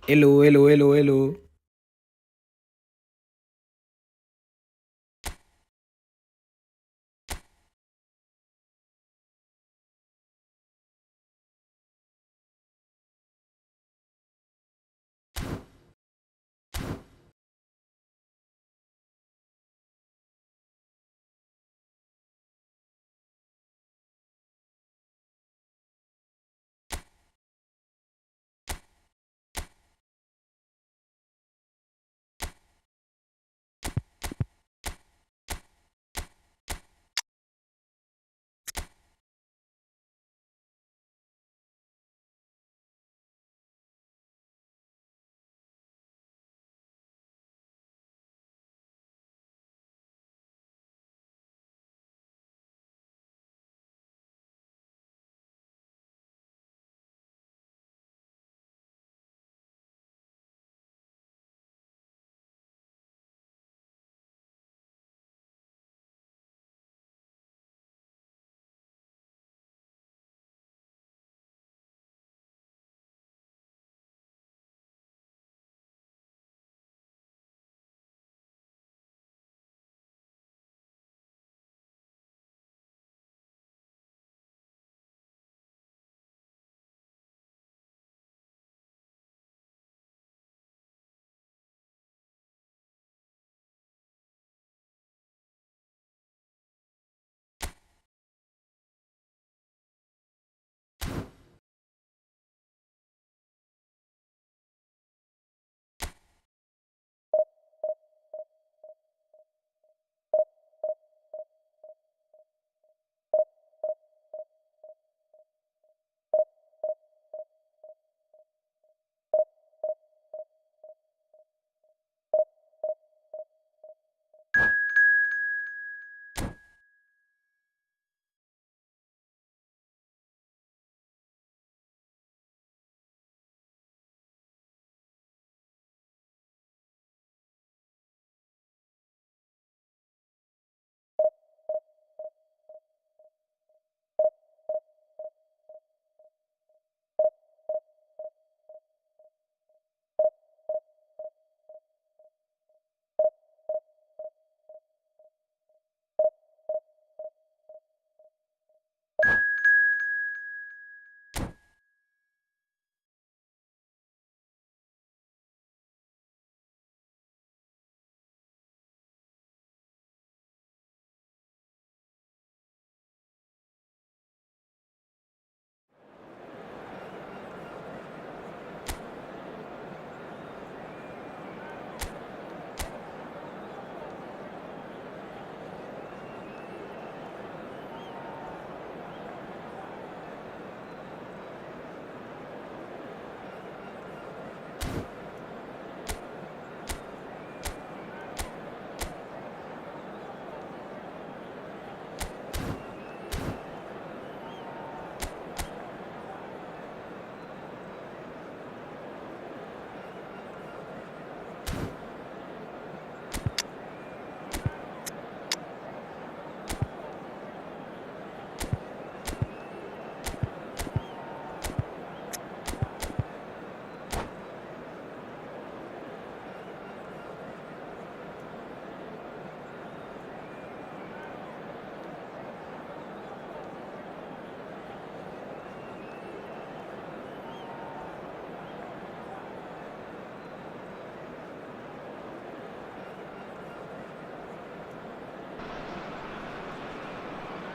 Hello, hello, hello, hello.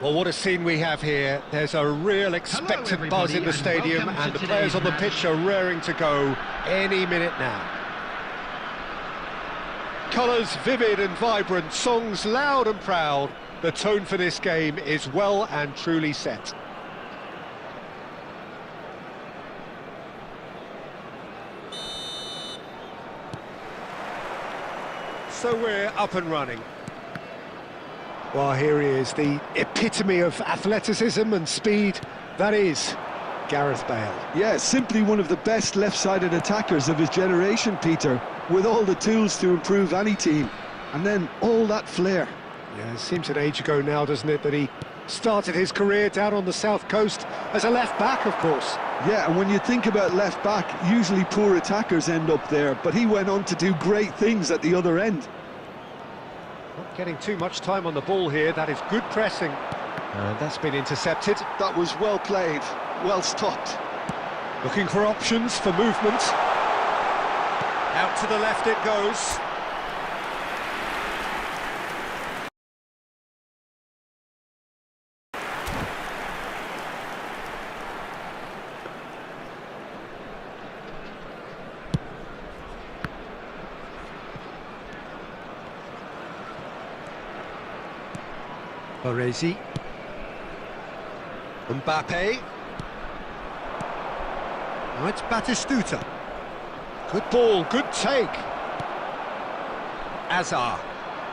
Well, what a scene we have here. There's a real expectant buzz in the stadium and the players on the pitch are raring to go any minute now. Colours vivid and vibrant, songs loud and proud. The tone for this game is well and truly set. So we're up and running. Well, here he is, the epitome of athleticism and speed. That is Gareth Bale. Yeah, simply one of the best left-sided attackers of his generation, Peter, with all the tools to improve any team. And then all that flair. Yeah, it seems an age ago now, doesn't it, that he started his career down on the south coast as a left-back, of course. Yeah, and when you think about left back, usually poor attackers end up there, but he went on to do great things at the other end. Not getting too much time on the ball here, that is good pressing. And that's been intercepted. That was well played, well stopped. Looking for options for movement. Out to the left it goes. Baresi. Mbappe. Now it's Batistuta. Good ball, good take. Azar.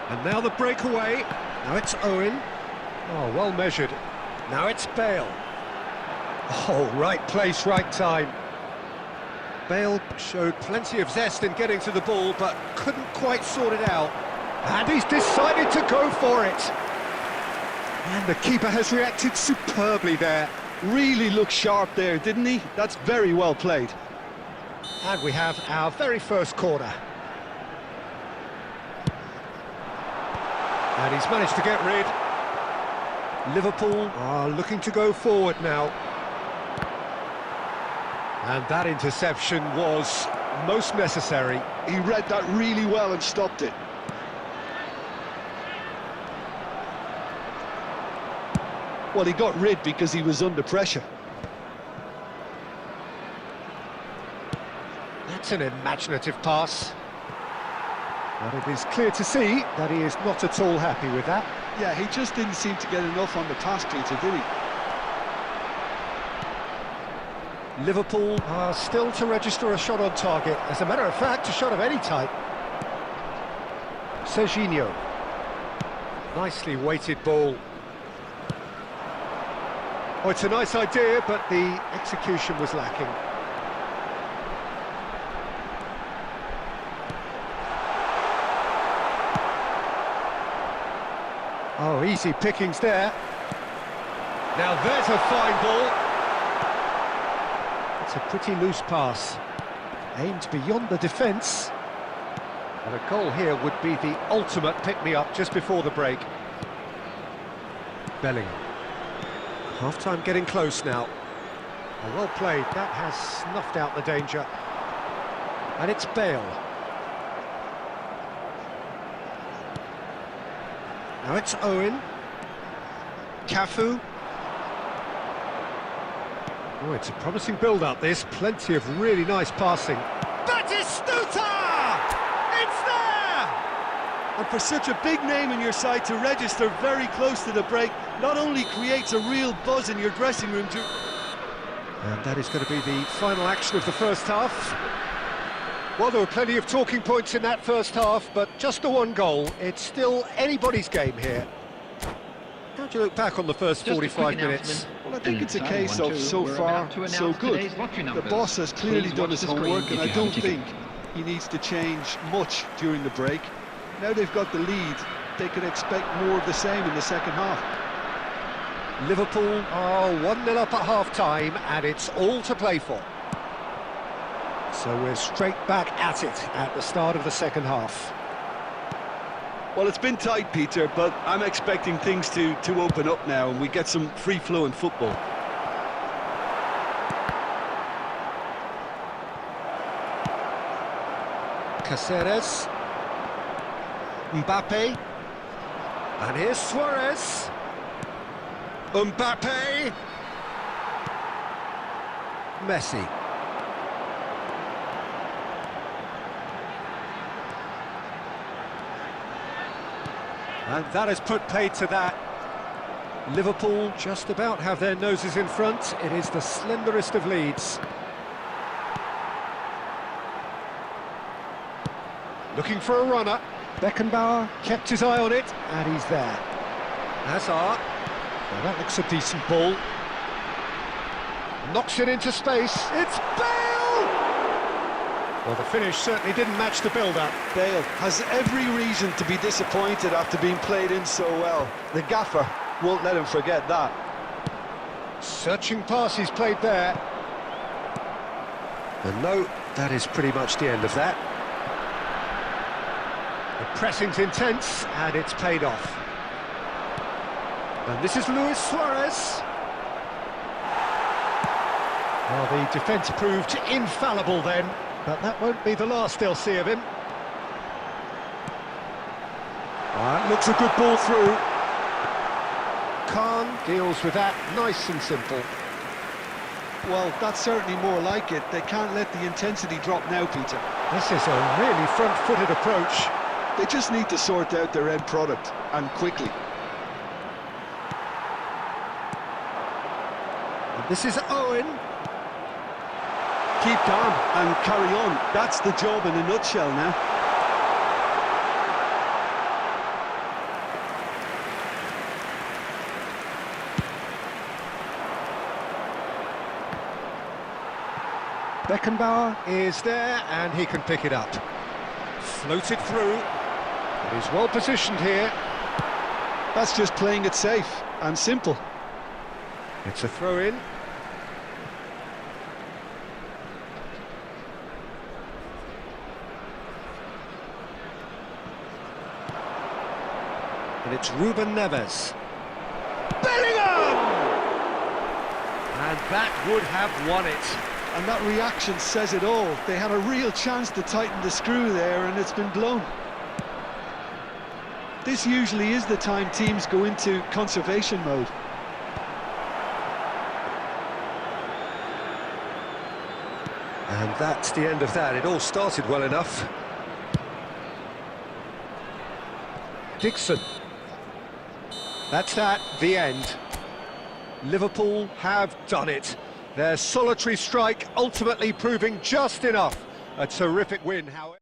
And now the breakaway. Now it's Owen. Oh, well measured. Now it's Bale. Oh, right place, right time. Bale showed plenty of zest in getting to the ball, but couldn't quite sort it out. And he's decided to go for it. And the keeper has reacted superbly there. Really looked sharp there, didn't he? That's very well played. And we have our very first corner. And he's managed to get rid. Liverpool are looking to go forward now. And that interception was most necessary. He read that really well and stopped it. Well, he got rid because he was under pressure. That's an imaginative pass. But it is clear to see that he is not at all happy with that. Yeah, he just didn't seem to get enough on the pass, Peter, did he? Liverpool are still to register a shot on target. As a matter of fact, a shot of any type. Serginho. Nicely weighted ball. Oh, it's a nice idea, but the execution was lacking. Oh, easy pickings there. Now there's a fine ball. It's a pretty loose pass. Aimed beyond the defence. And a goal here would be the ultimate pick-me-up just before the break. Bellingham. Half-time getting close now. Oh, well played, that has snuffed out the danger. And it's Bale. Now it's Owen. Cafu. Oh, it's a promising build-up this, plenty of really nice passing. Batistuta! It's there! And for such a big name in your side to register very close to the break, not only creates a real buzz in your dressing room too. And that is going to be the final action of the first half. Well, there were plenty of talking points in that first half, but just the one goal. It's still anybody's game here. How do you look back on the first 45 minutes? Well, I think it's a case of so far, so good. The boss has clearly done his homework, and I don't think he needs to change much during the break. Now they've got the lead, they can expect more of the same in the second half. Liverpool are 1-0 up at half-time, and it's all to play for. So we're straight back at it at the start of the second half. Well, it's been tight, Peter, but I'm expecting things to open up now and we get some free-flowing football. Caceres. Mbappe. And here's Suarez. Mbappe. Messi. And that has put paid to that. Liverpool just about have their noses in front. It is the slenderest of leads. Looking for a runner. Beckenbauer kept his eye on it, and he's there. Hazard. Well, that looks a decent ball. Knocks it into space. It's Bale! Well, the finish certainly didn't match the build-up. Bale has every reason to be disappointed after being played in so well. The gaffer won't let him forget that. Searching pass he's played there. And no, that is pretty much the end of that. The pressing's intense, and it's paid off. And this is Luis Suarez. Well, the defence proved infallible then, but that won't be the last they'll see of him. Looks a good ball through. Khan deals with that nice and simple. Well, that's certainly more like it. They can't let the intensity drop now, Peter. This is a really front-footed approach. They just need to sort out their end product, and quickly. And this is Owen. Keep calm and carry on. That's the job in a nutshell now. Beckenbauer is there, and he can pick it up. Floated through, but he's well positioned here. That's just playing it safe and simple. It's a throw-in. And it's Ruben Neves. Bellingham! And that would have won it. And that reaction says it all. They had a real chance to tighten the screw there, and it's been blown. This usually is the time teams go into conservation mode. And that's the end of that. It all started well enough. Dixon. That's that, the end. Liverpool have done it. Their solitary strike ultimately proving just enough. A terrific win, however.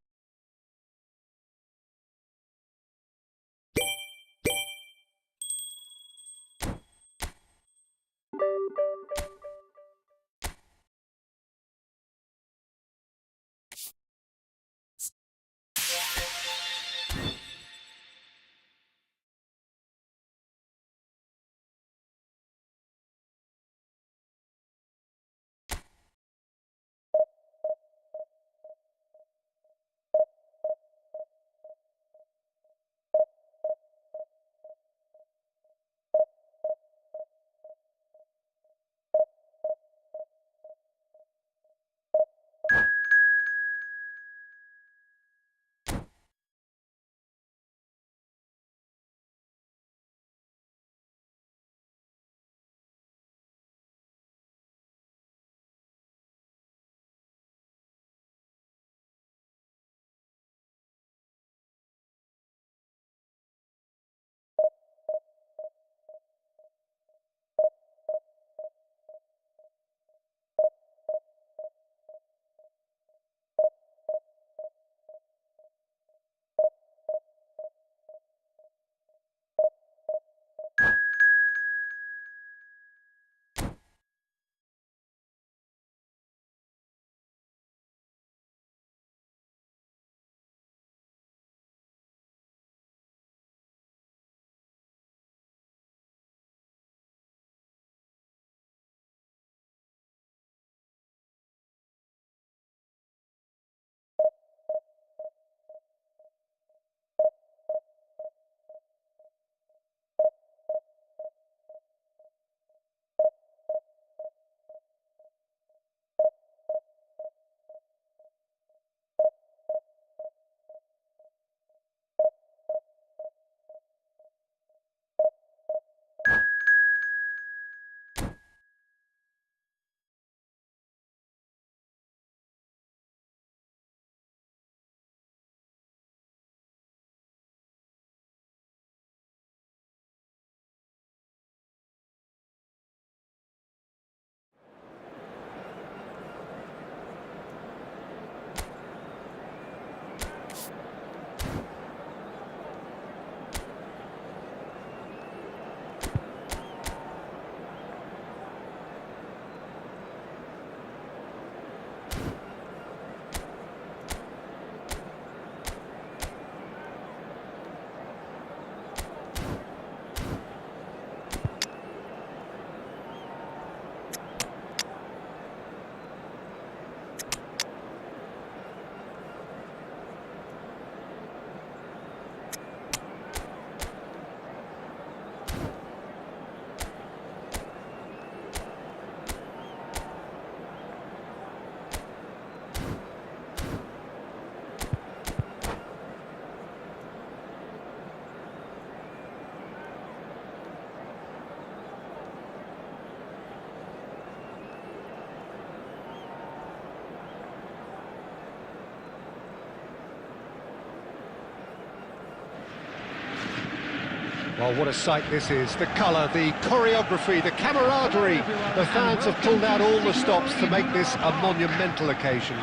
Well, what a sight this is. The colour, the choreography, the camaraderie. The fans have pulled out all the stops to make this a monumental occasion.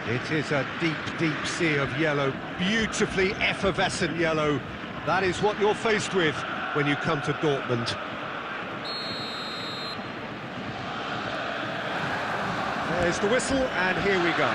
It is a deep, deep sea of yellow, beautifully effervescent yellow. That is what you're faced with when you come to Dortmund. There's the whistle, and here we go.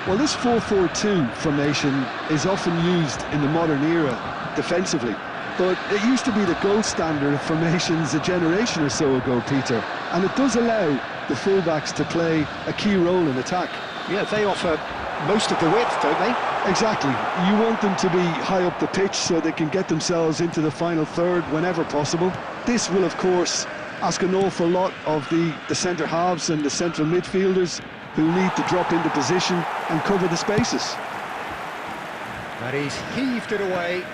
Well, this 4-4-2 formation is often used in the modern era defensively, but it used to be the gold standard of formations a generation or so ago, Peter, and it does allow the fullbacks to play a key role in attack. Yeah, they offer most of the width, don't they? Exactly. You want them to be high up the pitch so they can get themselves into the final third whenever possible. This will, of course, ask an awful lot of the centre halves and the central midfielders, who need to drop into position and cover the spaces. And he's heaved it away.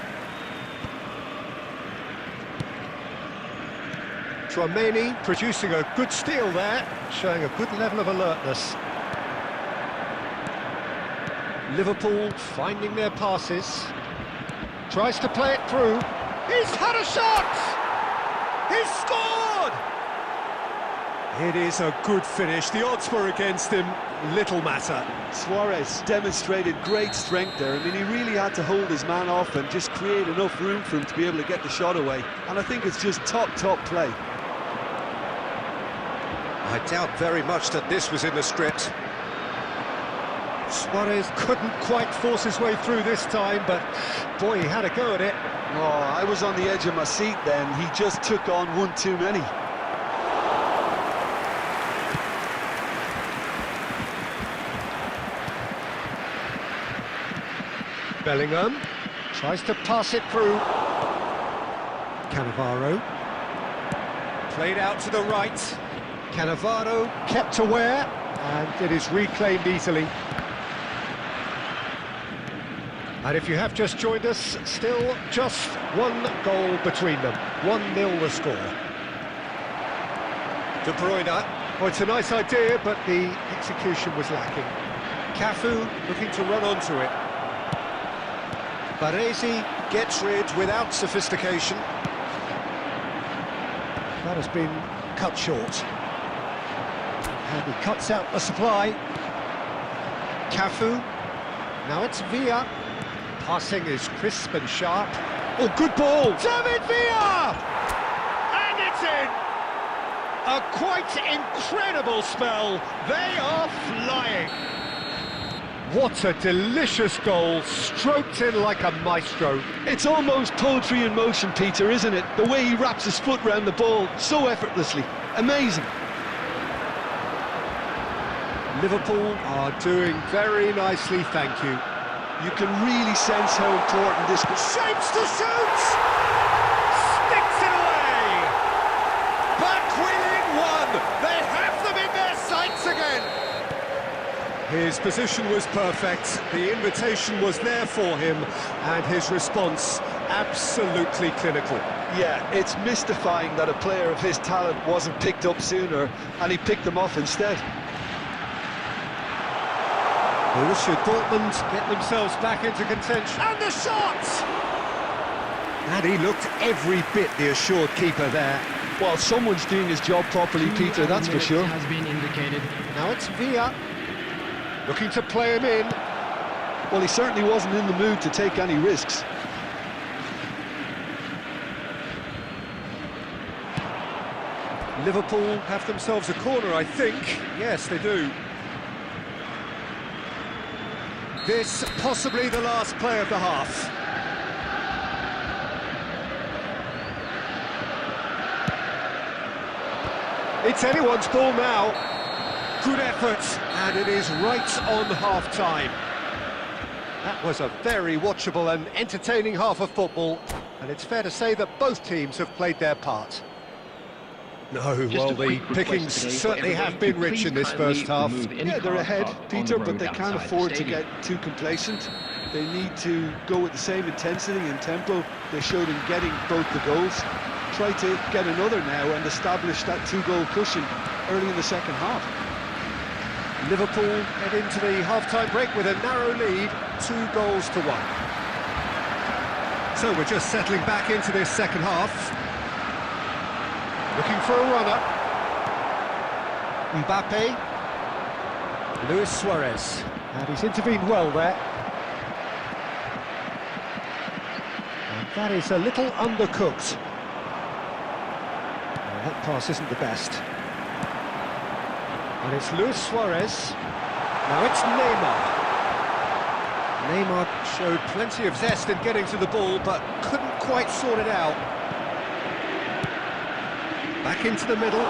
Tchouaméni producing a good steal there, showing a good level of alertness. Liverpool finding their passes. Tries to play it through. He's had a shot! He's scored! It is a good finish. The odds were against him. Little matter. Suarez demonstrated great strength there. I mean, he really had to hold his man off and just create enough room for him to be able to get the shot away. And I think it's just top play. I doubt very much that this was in the script. Suarez couldn't quite force his way through this time, but boy, he had a go at it. Oh, I was on the edge of my seat then. He just took on one too many. Bellingham tries to pass it through. Cannavaro played out to the right. Cannavaro kept aware, and it is reclaimed easily. And if you have just joined us, still just one goal between them. 1-0 the score. De Bruyne. Oh, it's a nice idea, but the execution was lacking. Cafu looking to run onto it. Baresi gets rid without sophistication. That has been cut short. And he cuts out the supply. Cafu. Now it's Villa. Passing is crisp and sharp. Oh, good ball! David Villa! And it's in! A quite incredible spell. They are flying. What a delicious goal, stroked in like a maestro. It's almost poetry in motion, Peter, isn't it? The way he wraps his foot round the ball so effortlessly. Amazing. Liverpool are doing very nicely, thank you. You can really sense how important this is. Shapes to shoot! Sticks it away! Back within one! They have them in their sights again! His position was perfect, the invitation was there for him, and his response absolutely clinical. Yeah, it's mystifying that a player of his talent wasn't picked up sooner, and he picked them off instead. Borussia Dortmund get themselves back into contention. And the shot! And he looked every bit the assured keeper there. Well, someone's doing his job properly, Peter, that's for sure. Has been indicated. Now it's Villa. Looking to play him in. Well, he certainly wasn't in the mood to take any risks. Liverpool have themselves a corner, I think. Yes, they do. This possibly the last play of the half. It's anyone's ball now. Good effort, and it is right on half-time. That was a very watchable and entertaining half of football, and it's fair to say that both teams have played their part. No, well, the pickings certainly have been rich in this first half. Yeah, they're ahead, Peter, but they can't afford to get too complacent. They need to go with the same intensity and tempo they showed in getting both the goals. Try to get another now and establish that two-goal cushion early in the second half. Liverpool head into the half-time break with a narrow lead, 2-1. So we're just settling back into this second half. Looking for a runner. Mbappe. Luis Suarez. And he's intervened well there. And that is a little undercooked. Well, that pass isn't the best. And it's Luis Suarez. Now it's Neymar. Neymar showed plenty of zest in getting to the ball, but couldn't quite sort it out. Back into the middle.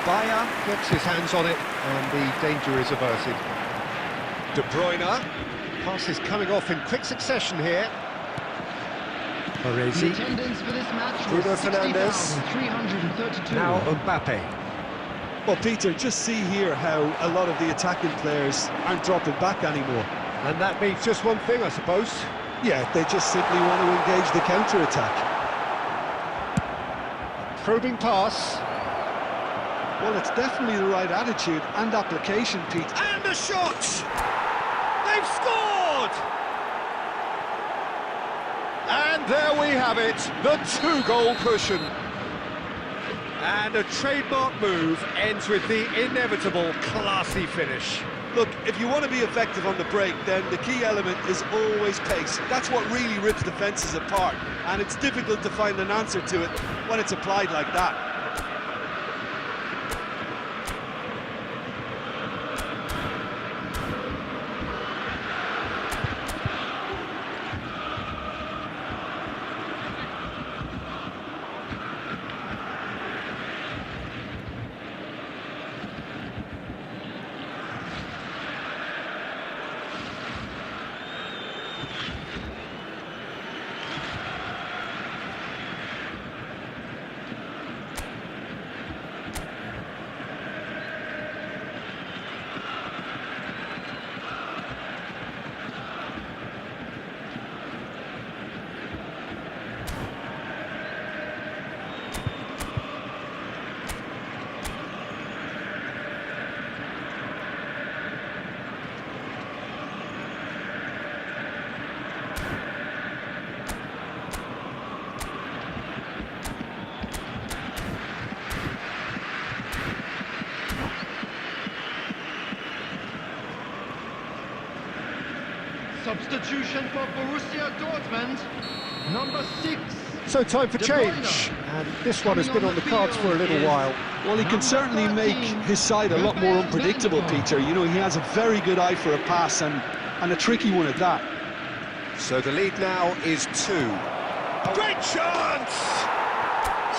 Bayer gets his hands on it, and the danger is averted. De Bruyne. Pass is coming off in quick succession here. Baresi. Bruno Fernandes. Now Mbappe. Well, Peter, just see here how a lot of the attacking players aren't dropping back anymore. And that means just one thing, I suppose. Yeah, they just simply want to engage the counter-attack. Probing pass. Well, it's definitely the right attitude and application, Pete. And a shot! They've scored! And there we have it, the two-goal cushion. And a trademark move ends with the inevitable classy finish. Look, if you want to be effective on the break, then the key element is always pace. That's what really rips defences apart, and it's difficult to find an answer to it when it's applied like that. Substitution for Borussia Dortmund, number 6. So time for change, and this one has been on the cards for a little while. Well, he can certainly make his side a lot more unpredictable, Peter. You know, he has a very good eye for a pass, and a tricky one at that. So the lead now is 2. Great chance!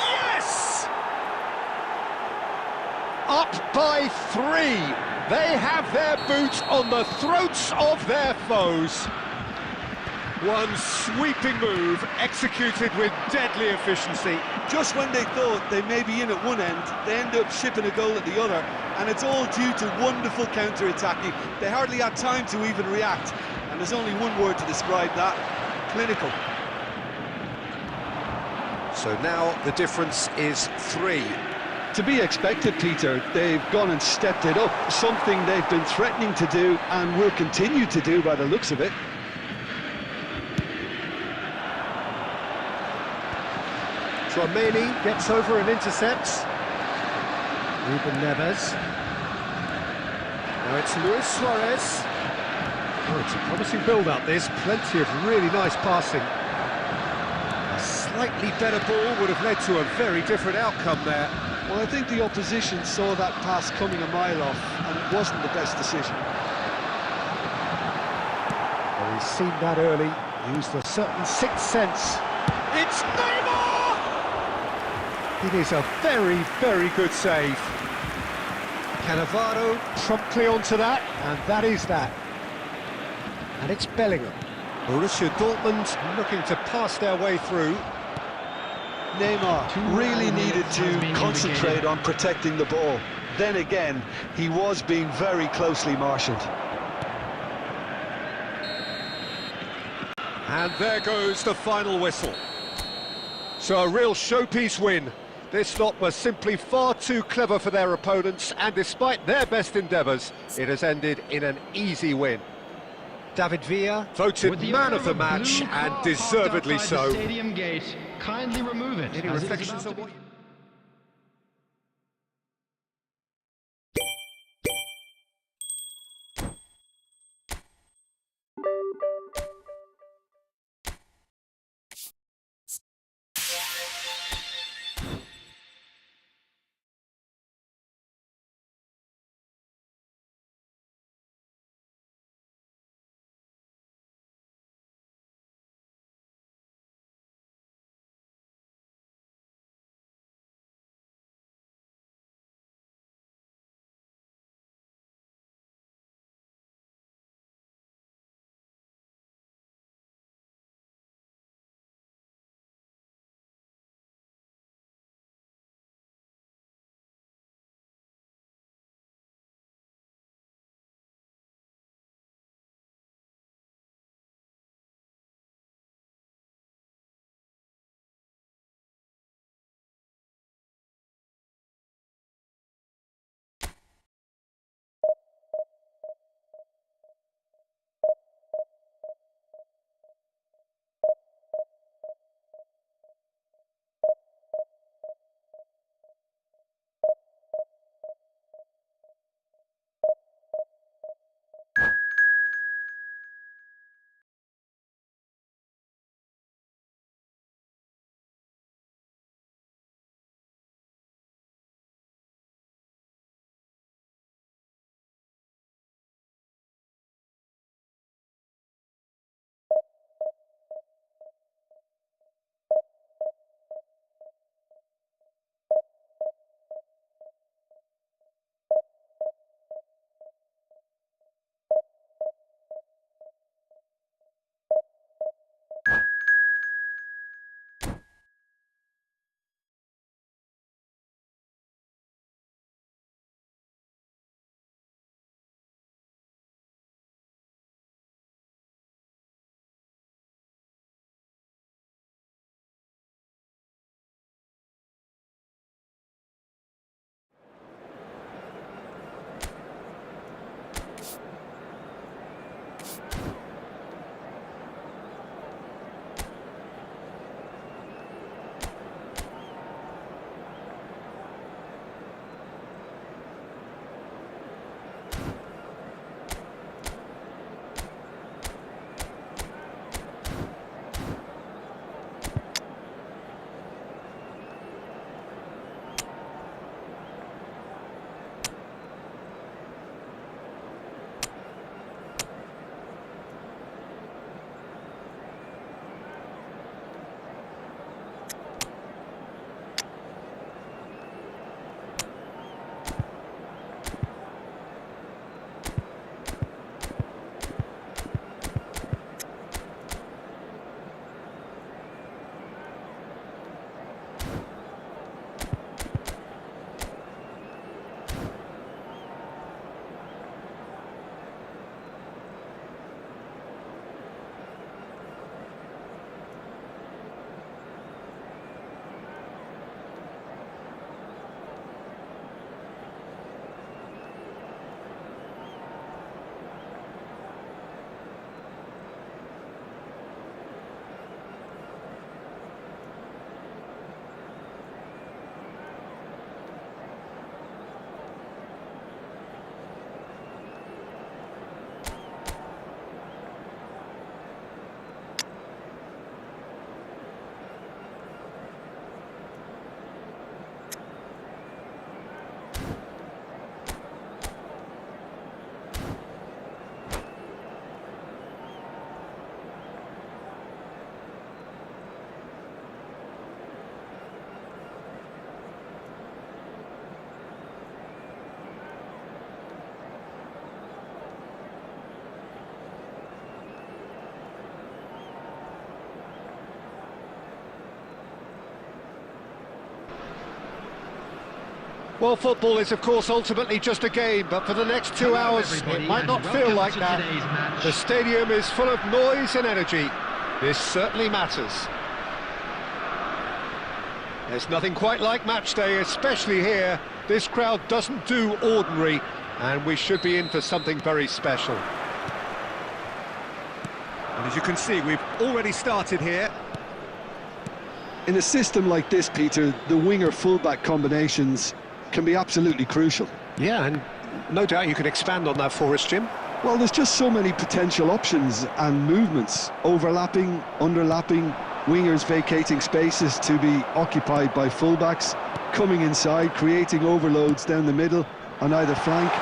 Yes! Up by 3. They have their boots on the throats of their foes. One sweeping move, executed with deadly efficiency. Just when they thought they may be in at one end, they end up shipping a goal at the other, and it's all due to wonderful counter-attacking. They hardly had time to even react, and there's only one word to describe that: clinical. So now the difference is 3. To be expected, Peter. They've gone and stepped it up, something they've been threatening to do and will continue to do by the looks of it. Tchouaméni gets over and intercepts. Ruben Neves. Now it's Luis Suarez. Oh, it's a promising build-up. There's plenty of really nice passing. A slightly better ball would have led to a very different outcome there. Well, I think the opposition saw that pass coming a mile off, and it wasn't the best decision. Well, he's seen that early, used a certain sixth sense. It's Neymar! It is a very, very good save. Cannavaro promptly onto that, and that is that. And it's Bellingham. Borussia Dortmund looking to pass their way through. Neymar really needed to concentrate on protecting the ball. Then again, he was being very closely marshalled. And there goes the final whistle. So a real showpiece win. This lot was simply far too clever for their opponents, and despite their best endeavours, it has ended in an easy win. David Villa, voted man of the match, and deservedly so. Stadium gate. Kindly remove it. Any reflections on what... Well, football is, of course, ultimately just a game, but for the next 2 hours, it might not feel like that. The stadium is full of noise and energy. This certainly matters. There's nothing quite like match day, especially here. This crowd doesn't do ordinary, and we should be in for something very special. And as you can see, we've already started here. In a system like this, Peter, the winger-fullback combinations can be absolutely crucial. Yeah, and no doubt you can expand on that for us, Jim. Well, there's just so many potential options and movements. Overlapping, underlapping, wingers vacating spaces to be occupied by fullbacks, coming inside, creating overloads down the middle on either flank.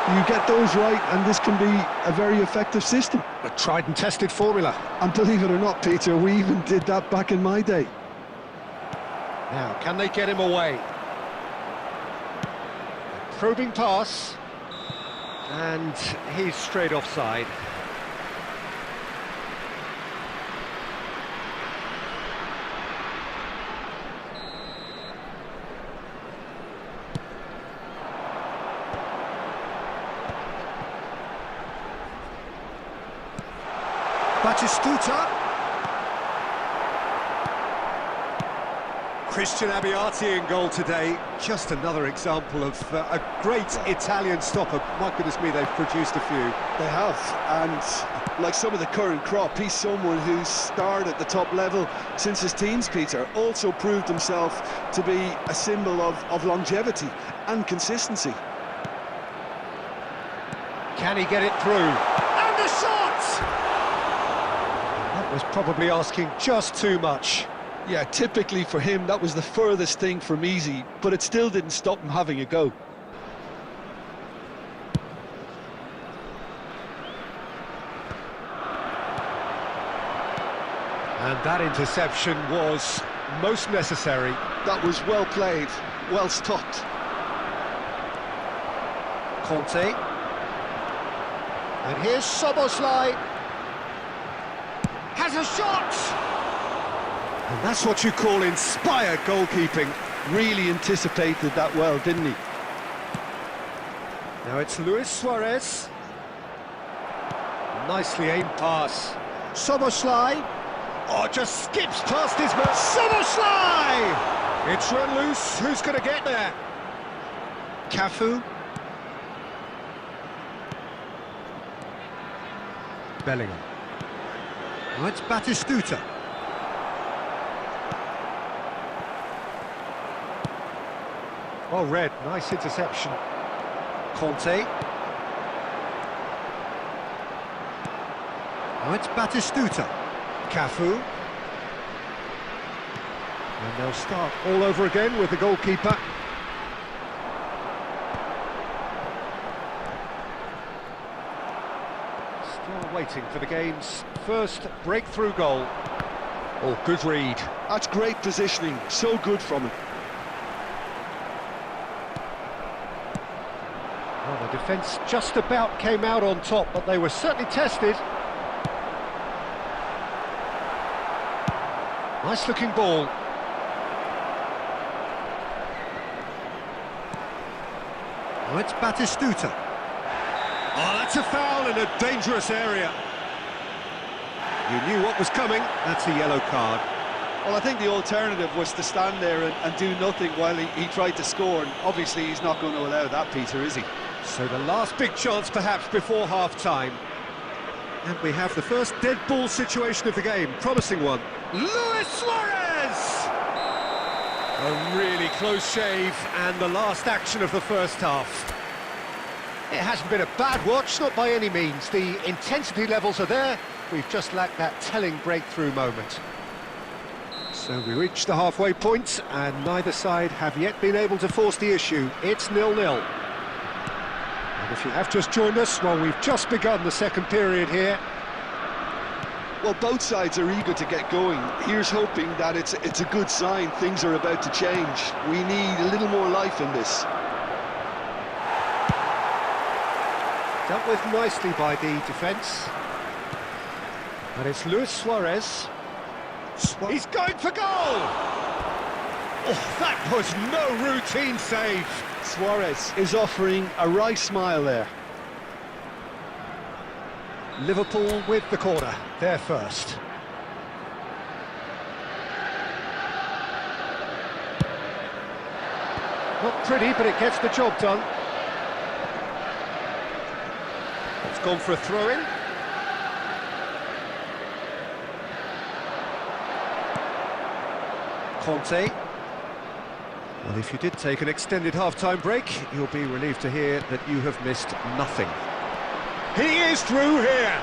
You get those right, and this can be a very effective system. A tried and tested formula. And believe it or not, Peter, we even did that back in my day. Now, can they get him away? Probing pass. And he's straight offside. Batistuta. Christian Abbiati in goal today. Just another example of a great Italian stopper. My goodness me, they've produced a few. They have, and like some of the current crop, he's someone who's starred at the top level since his teens, Peter. Also proved himself to be a symbol of longevity and consistency. Can he get it through? And the shot! That was probably asking just too much. Yeah, typically for him, that was the furthest thing from easy, but it still didn't stop him having a go. And that interception was most necessary. That was well played, well stopped. Conte. And here's Szoboszlai. Has a shot! And that's what you call inspired goalkeeping. Really anticipated that well, didn't he? Now it's Luis Suarez. Nicely aimed pass. Szoboszlai. Oh, just skips past his man. Szoboszlai! It's run loose. Who's going to get there? Cafu. Bellingham. Now it's Batistuta. Well read, nice interception. Conte. Now it's Batistuta. Cafu. And they'll start all over again with the goalkeeper. Still waiting for the game's first breakthrough goal. Oh, good read. That's great positioning, so good from him. Well, the defence just about came out on top, but they were certainly tested. Nice looking ball. Oh, it's Batistuta. Oh, that's a foul in a dangerous area. You knew what was coming. That's a yellow card. Well, I think the alternative was to stand there and do nothing while he tried to score, and obviously he's not going to allow that, Peter, is he? So the last big chance perhaps before half-time. And we have the first dead ball situation of the game, promising one. Luis Suarez! A really close shave, and the last action of the first half. It hasn't been a bad watch, not by any means. The intensity levels are there. We've just lacked that telling breakthrough moment. So we reached the halfway point, and neither side have yet been able to force the issue. It's 0-0. And if you have just joined us, well, we've just begun the second period here. Well, both sides are eager to get going. Here's hoping that it's a good sign. Things are about to change. We need a little more life in this. Dealt with nicely by the defence. And it's Luis Suarez. He's going for goal! Oh, that was no routine save. Suarez is offering a wry smile there. Liverpool with the corner, they're first. Not pretty, but it gets the job done. It's gone for a throw-in. Conte. Well, if you did take an extended half-time break, you'll be relieved to hear that you have missed nothing. He is through here!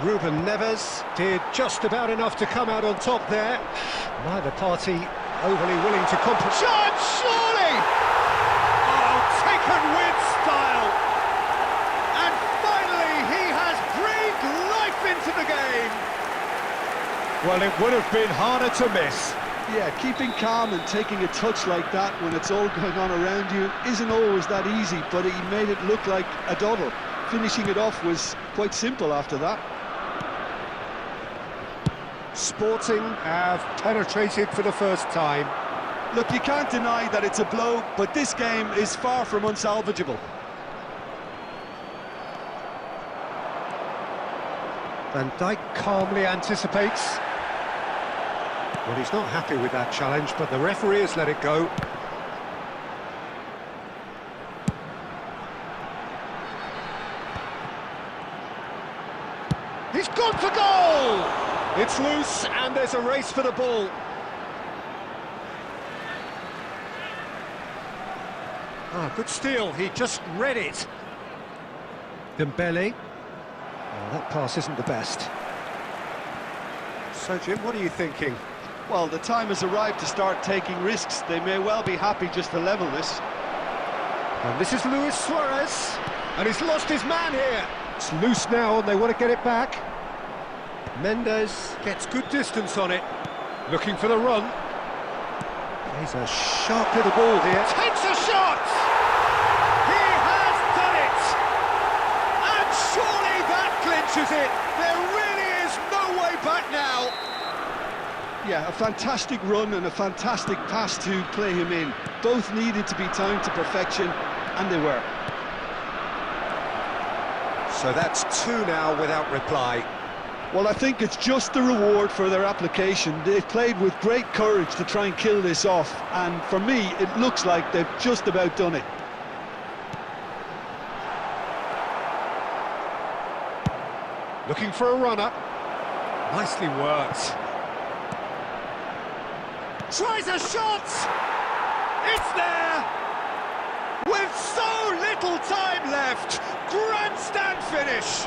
Ruben Neves did just about enough to come out on top there. Neither party overly willing to compromise. Shot, surely! Oh, taken with style! And finally, he has breathed life into the game! Well, it would have been harder to miss. Yeah, keeping calm and taking a touch like that when it's all going on around you isn't always that easy, but he made it look like a doddle. Finishing it off was quite simple after that. Sporting have penetrated for the first time. Look, you can't deny that it's a blow, but this game is far from unsalvageable. Van Dijk calmly anticipates. Well, he's not happy with that challenge, but the referee has let it go. He's gone for goal! It's loose, and there's a race for the ball. Ah, good steal, he just read it. Dembele. Oh, that pass isn't the best. So, Jim, what are you thinking? Well, the time has arrived to start taking risks. They may well be happy just to level this. And this is Luis Suarez, and he's lost his man here. It's loose now, and they want to get it back. Mendes gets good distance on it, looking for the run. He's a sharp little ball here. Takes a shot! He has done it! And surely that clinches it. There really is no way back now. Yeah, a fantastic run and a fantastic pass to play him in. Both needed to be timed to perfection, and they were. So that's two now without reply. Well, I think it's just the reward for their application. They've played with great courage to try and kill this off, and for me, it looks like they've just about done it. Looking for a runner. Nicely worked. Tries a shot! It's there! With so little time left! Grandstand finish!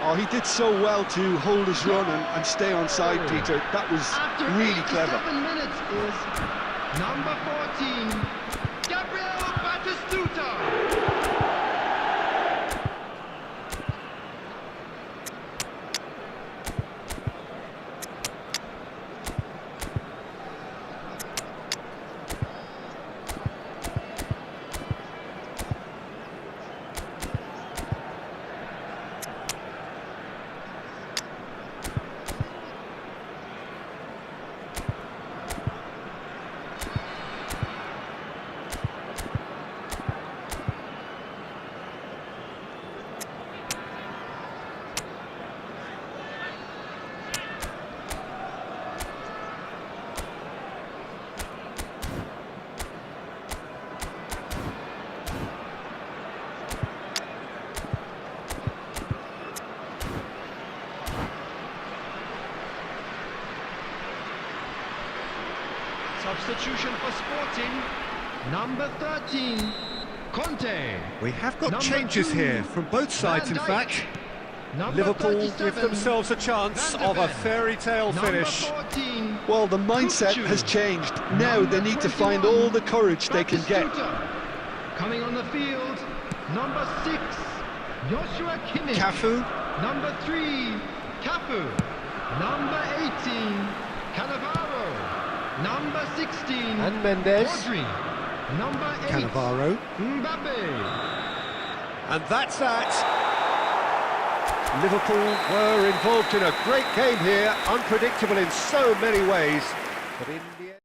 Oh, he did so well to hold his run and stay on side, Peter. That was really clever. After 87 minutes is number 14, Gabriel Batistuta. Substitution for Sporting, number 13, Conte. We have got Number changes 2, here from both sides, in Van Dijk. fact. Number Liverpool 37, give themselves a chance Van de of a Ven. fairy tale Number finish. 14, Well, the mindset Kuchu. has changed. Now they need to find 21, all the courage they can get. Batistuta. Coming on the field, number 6, Joshua Kimmich. Cafu. Number 3, Cafu. Number 18, Cannavaro. Number 16, And Mendes. Rodri. Number 8, Cannavaro. Mbappe. And that's that. Liverpool were involved in a great game here, unpredictable in so many ways, but in the end...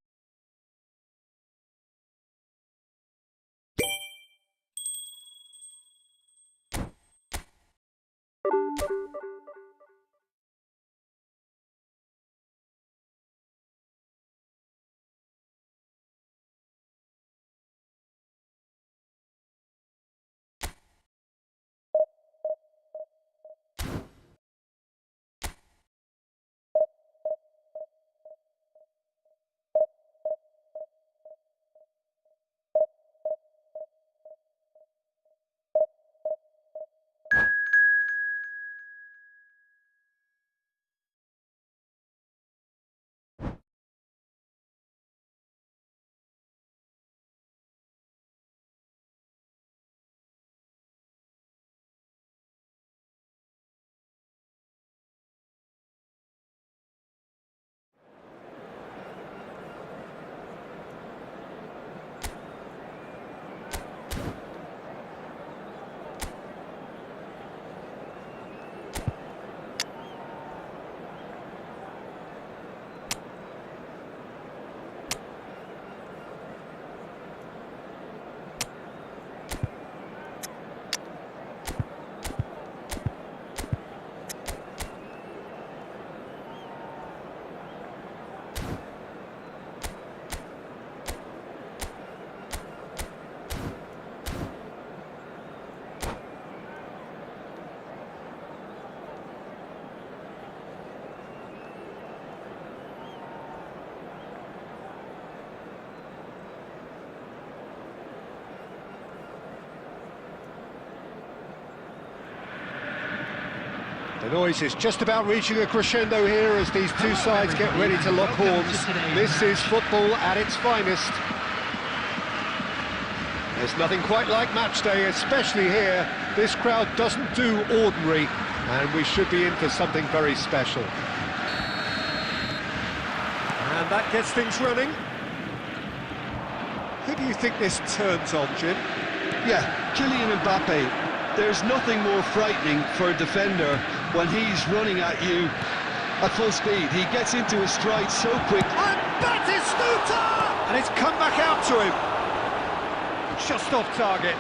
The noise is just about reaching a crescendo here as these two sides get ready to lock horns. This is football at its finest. There's nothing quite like match day, especially here. This crowd doesn't do ordinary, and we should be in for something very special. And that gets things running. Who do you think this turns on, Jim? Yeah, Kylian Mbappe. There's nothing more frightening for a defender when he's running at you at full speed. He gets into his stride so quick. And Batistuta! And it's come back out to him. Just off target.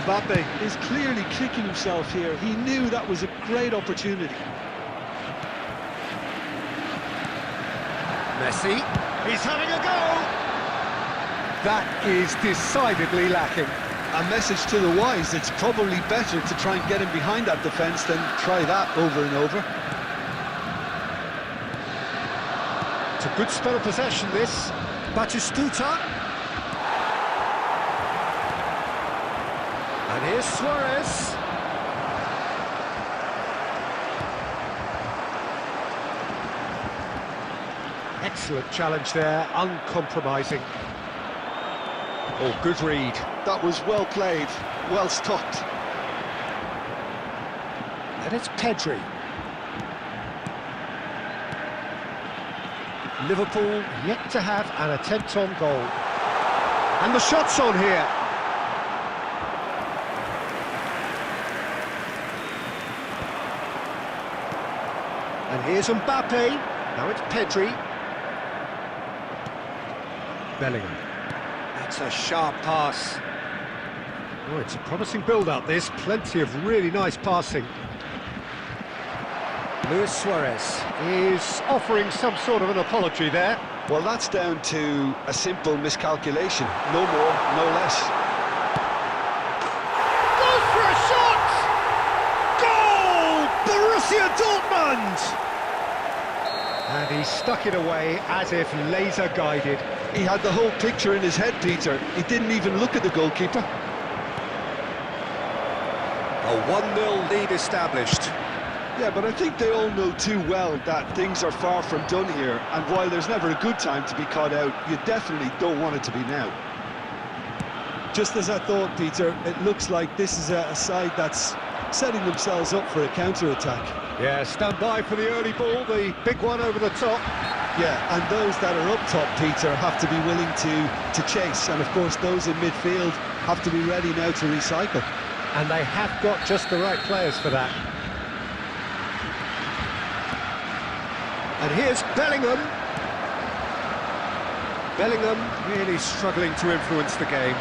Mbappe is clearly kicking himself here. He knew that was a great opportunity. Messi, he's having a go! That is decidedly lacking. A message to the wise, it's probably better to try and get him behind that defence than try that over and over. It's a good spell of possession, this. Batistuta. And here's Suarez. Excellent challenge there, uncompromising. Oh, good read. That was well played, well stopped. And it's Pedri. Liverpool yet to have an attempt on goal. And the shot's on here. And here's Mbappe. Now it's Pedri. Bellingham. That's a sharp pass. Oh, it's a promising build-up, this. Plenty of really nice passing. Luis Suarez is offering some sort of an apology there. Well, that's down to a simple miscalculation. No more, no less. Goes for a shot! Goal! Borussia Dortmund! And he stuck it away as if laser-guided. He had the whole picture in his head, Peter. He didn't even look at the goalkeeper. A 1-0 lead established. Yeah, but I think they all know too well that things are far from done here, and while there's never a good time to be caught out, you definitely don't want it to be now. Just as I thought, Peter, it looks like this is a side that's setting themselves up for a counter-attack. Yeah, stand by for the early ball, the big one over the top. Yeah, and those that are up top, Peter, have to be willing to chase, and of course those in midfield have to be ready now to recycle. And they have got just the right players for that. And here's Bellingham. Bellingham really struggling to influence the game.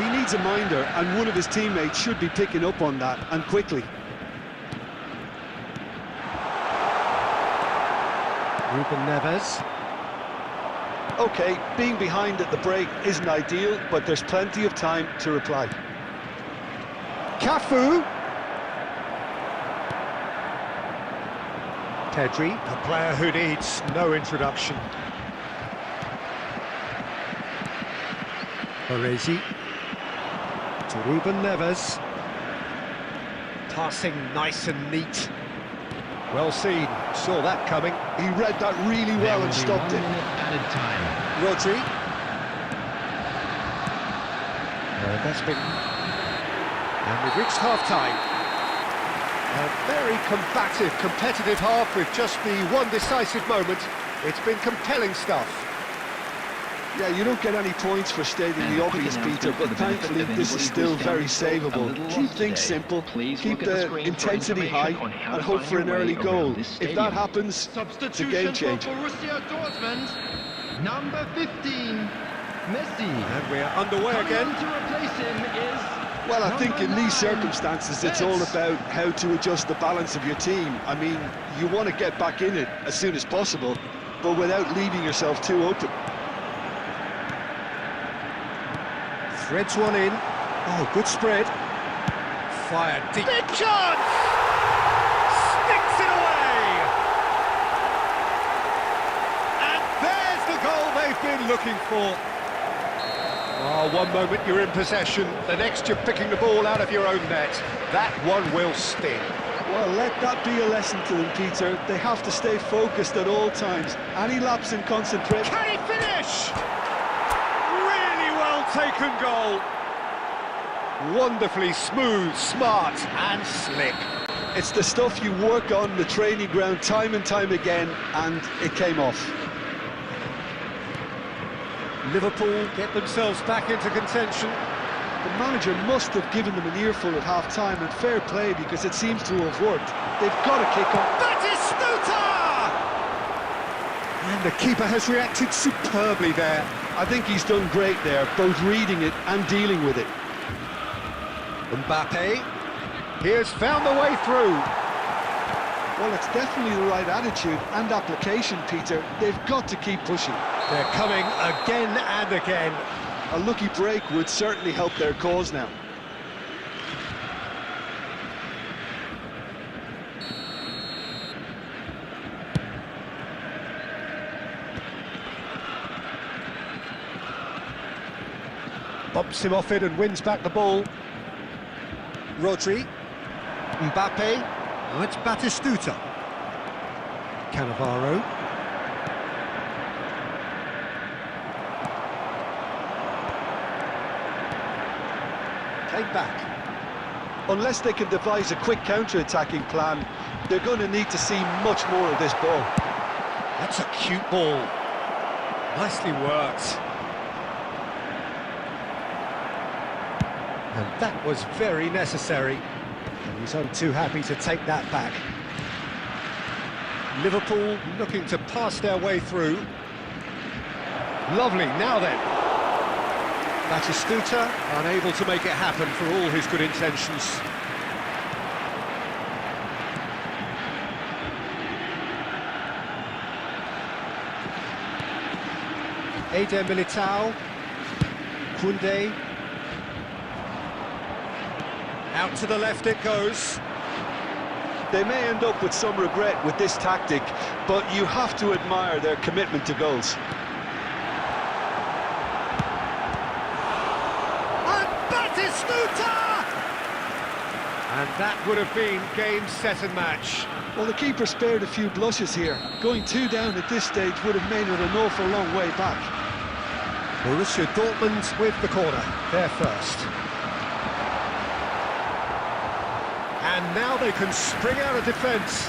He needs a minder, and one of his teammates should be picking up on that, and quickly. Ruben Neves. OK, being behind at the break isn't ideal, but there's plenty of time to reply. Cafu. Pedri, a player who needs no introduction. Baresi. To Ruben Neves. Passing nice and neat. Well seen, saw that coming. He read that really well and stopped it. Added time. Rodri. That's been... And we've reached half-time. A very combative, competitive half with just the one decisive moment. It's been compelling stuff. Yeah, you don't get any points for stating the obvious, Peter, but thankfully this is still very savable. Keep things simple, keep the intensity high, and hope for an early goal. If that happens, it's a game changer. Borussia Dortmund, number 15, Messi. And we're underway again. To replace him is... Well, I think in these circumstances, it's all about how to adjust the balance of your team. I mean, you want to get back in it as soon as possible, but without leaving yourself too open. Threads one in. Oh, good spread. Fired deep. Big chance! Sticks it away! And there's the goal they've been looking for. Oh, one moment you're in possession, the next you're picking the ball out of your own net. That one will sting. Well, let that be a lesson to them, Peter. They have to stay focused at all times. Any lapse in concentration... Can he finish? Really well taken goal. Wonderfully smooth, smart and slick. It's the stuff you work on the training ground time and time again, and it came off. Liverpool get themselves back into contention. The manager must have given them an earful at half-time, and fair play, because it seems to have worked. They've got to kick on. Batistuta! And the keeper has reacted superbly there. I think he's done great there, both reading it and dealing with it. Mbappe, he has found the way through. Well, it's definitely the right attitude and application, Peter. They've got to keep pushing. They're coming again and again. A lucky break would certainly help their cause now. Bumps him off it and wins back the ball. Rodri, Mbappe, oh, it's Batistuta. Cannavaro. Came back. Unless they can devise a quick counter-attacking plan, they're going to need to see much more of this ball. That's a cute ball. Nicely worked. And that was very necessary. And he's only too happy to take that back. Liverpool looking to pass their way through. Lovely, now then. Batistuta unable to make it happen for all his good intentions. Eder Militao. Koundé. Out to the left it goes. They may end up with some regret with this tactic, but you have to admire their commitment to goals. And Batistuta! And that would have been game, set and match. Well, the keeper spared a few blushes here. Going 2 down at this stage would have made it an awful long way back. Borussia Dortmund with the corner, they're first. And now they can spring out of defence.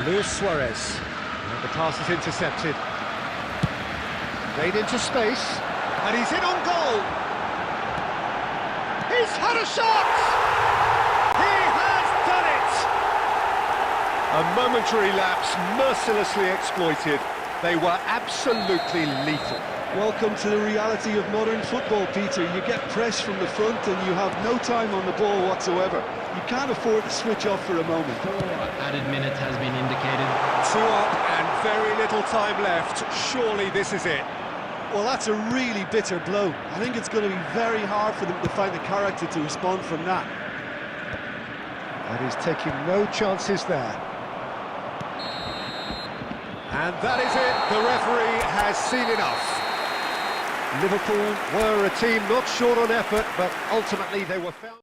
Luis Suarez. And the pass is intercepted. Played into space. And he's in on goal. He's had a shot! He has done it! A momentary lapse mercilessly exploited. They were absolutely lethal. Welcome to the reality of modern football, Peter. You get press from the front and you have no time on the ball whatsoever. You can't afford to switch off for a moment. 4 added minutes has been indicated. 2 up and very little time left. Surely this is it. Well, that's a really bitter blow. I think it's going to be very hard for them to find the character to respond from that. And he's taking no chances there. And that is it. The referee has seen enough. Liverpool were a team not short on effort, but ultimately they were found...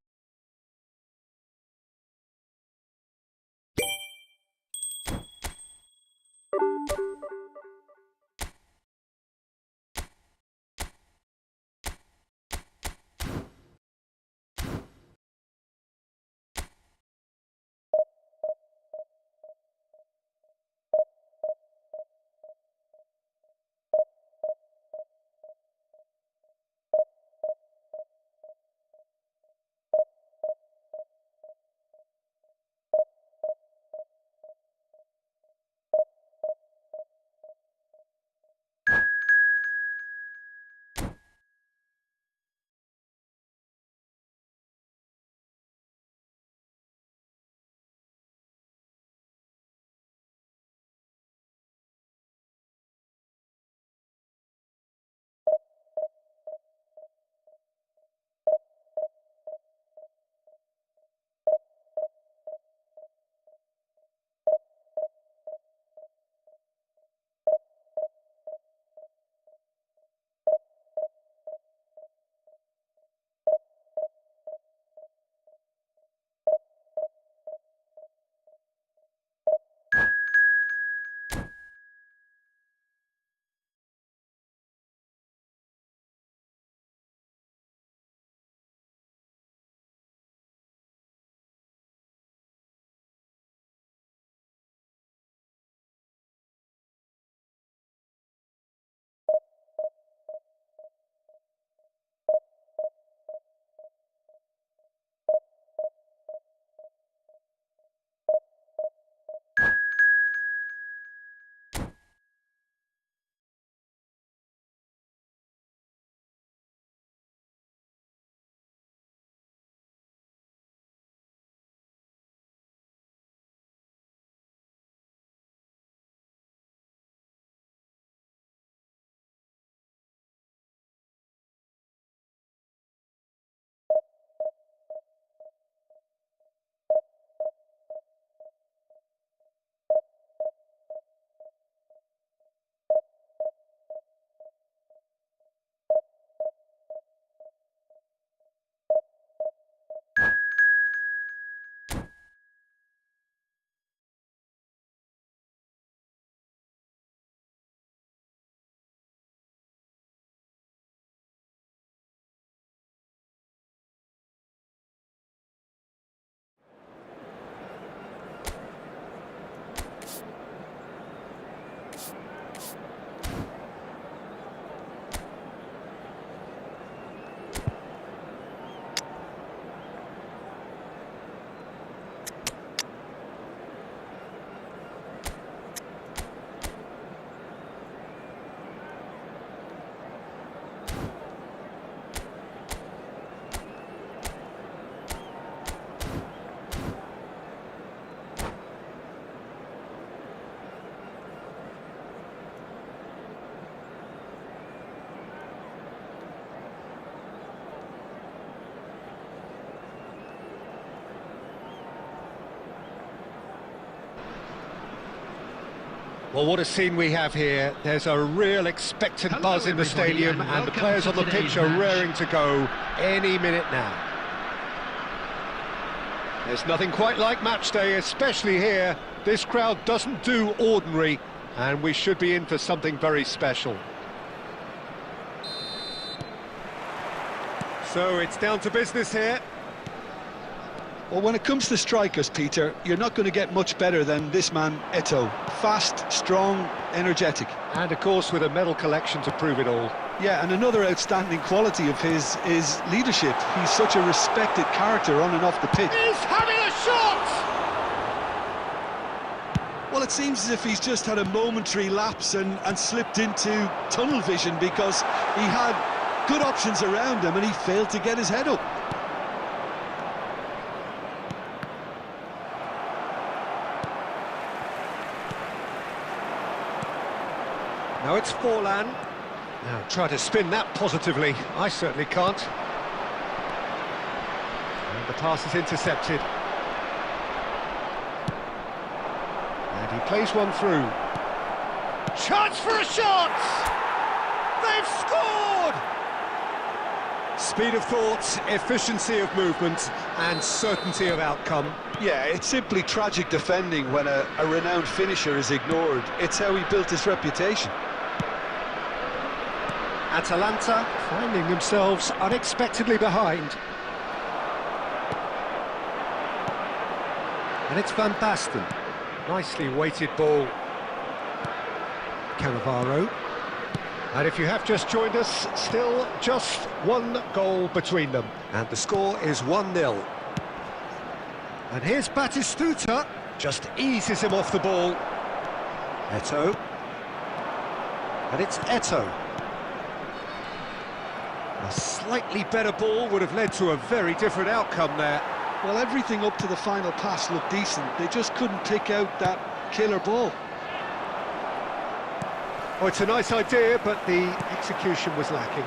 Well, what a scene we have here. There's a real expectant buzz in the stadium, and the players on the pitch are raring to go any minute now. There's nothing quite like match day, especially here. This crowd doesn't do ordinary, and we should be in for something very special. So it's down to business here. Well, when it comes to strikers, Peter, you're not going to get much better than this man, Eto'o. Fast, strong, energetic. And of course with a medal collection to prove it all. Yeah, and another outstanding quality of his is leadership. He's such a respected character on and off the pitch. He's having a shot! Well, it seems as if he's just had a momentary lapse and slipped into tunnel vision, because he had good options around him and he failed to get his head up. Now it's Forlan. Now try to spin that positively. I certainly can't. And the pass is intercepted. And he plays one through. Chance for a shot! They've scored! Speed of thought, efficiency of movement, and certainty of outcome. Yeah, it's simply tragic defending when a renowned finisher is ignored. It's how he built his reputation. Atalanta finding themselves unexpectedly behind. And it's Van Basten. Nicely weighted ball. Cannavaro. And if you have just joined us, still just one goal between them. And the score is 1-0. And here's Batistuta. Just eases him off the ball. Eto'o. And it's Eto'o. A slightly better ball would have led to a very different outcome there. Well, everything up to the final pass looked decent. They just couldn't pick out that killer ball. Oh, it's a nice idea, but the execution was lacking.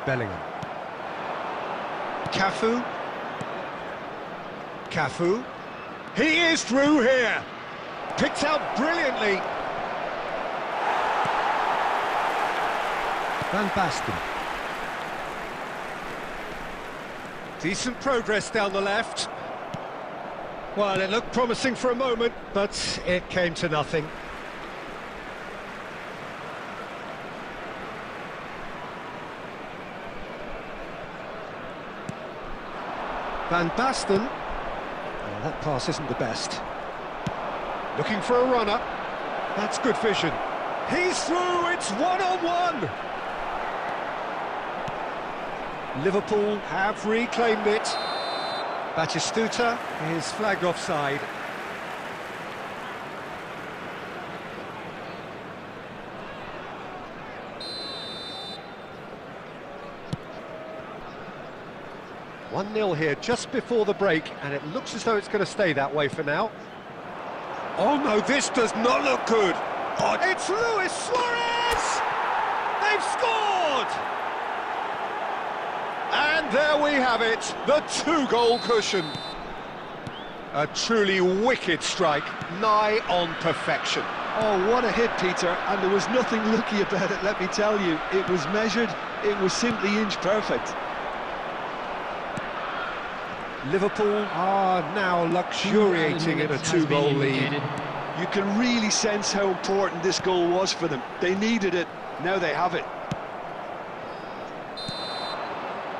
Bellingham. Cafu. He is through here. Picked out brilliantly. Van Basten. Decent progress down the left. Well, it looked promising for a moment, but it came to nothing. Van Basten. Oh, that pass isn't the best. Looking for a runner. That's good vision. He's through, it's one-on-one! Liverpool have reclaimed it. Batistuta is flagged offside. One 1-0 here just before the break, and it looks as though it's going to stay that way for now. Oh no, this does not look good. Oh, it's Luis Suarez! They've scored! And there we have it, the 2-goal cushion. A truly wicked strike, nigh on perfection. Oh, what a hit, Peter, and there was nothing lucky about it, let me tell you. It was measured, it was simply inch perfect. Liverpool are now luxuriating in a 2-goal lead. You can really sense how important this goal was for them. They needed it, now they have it.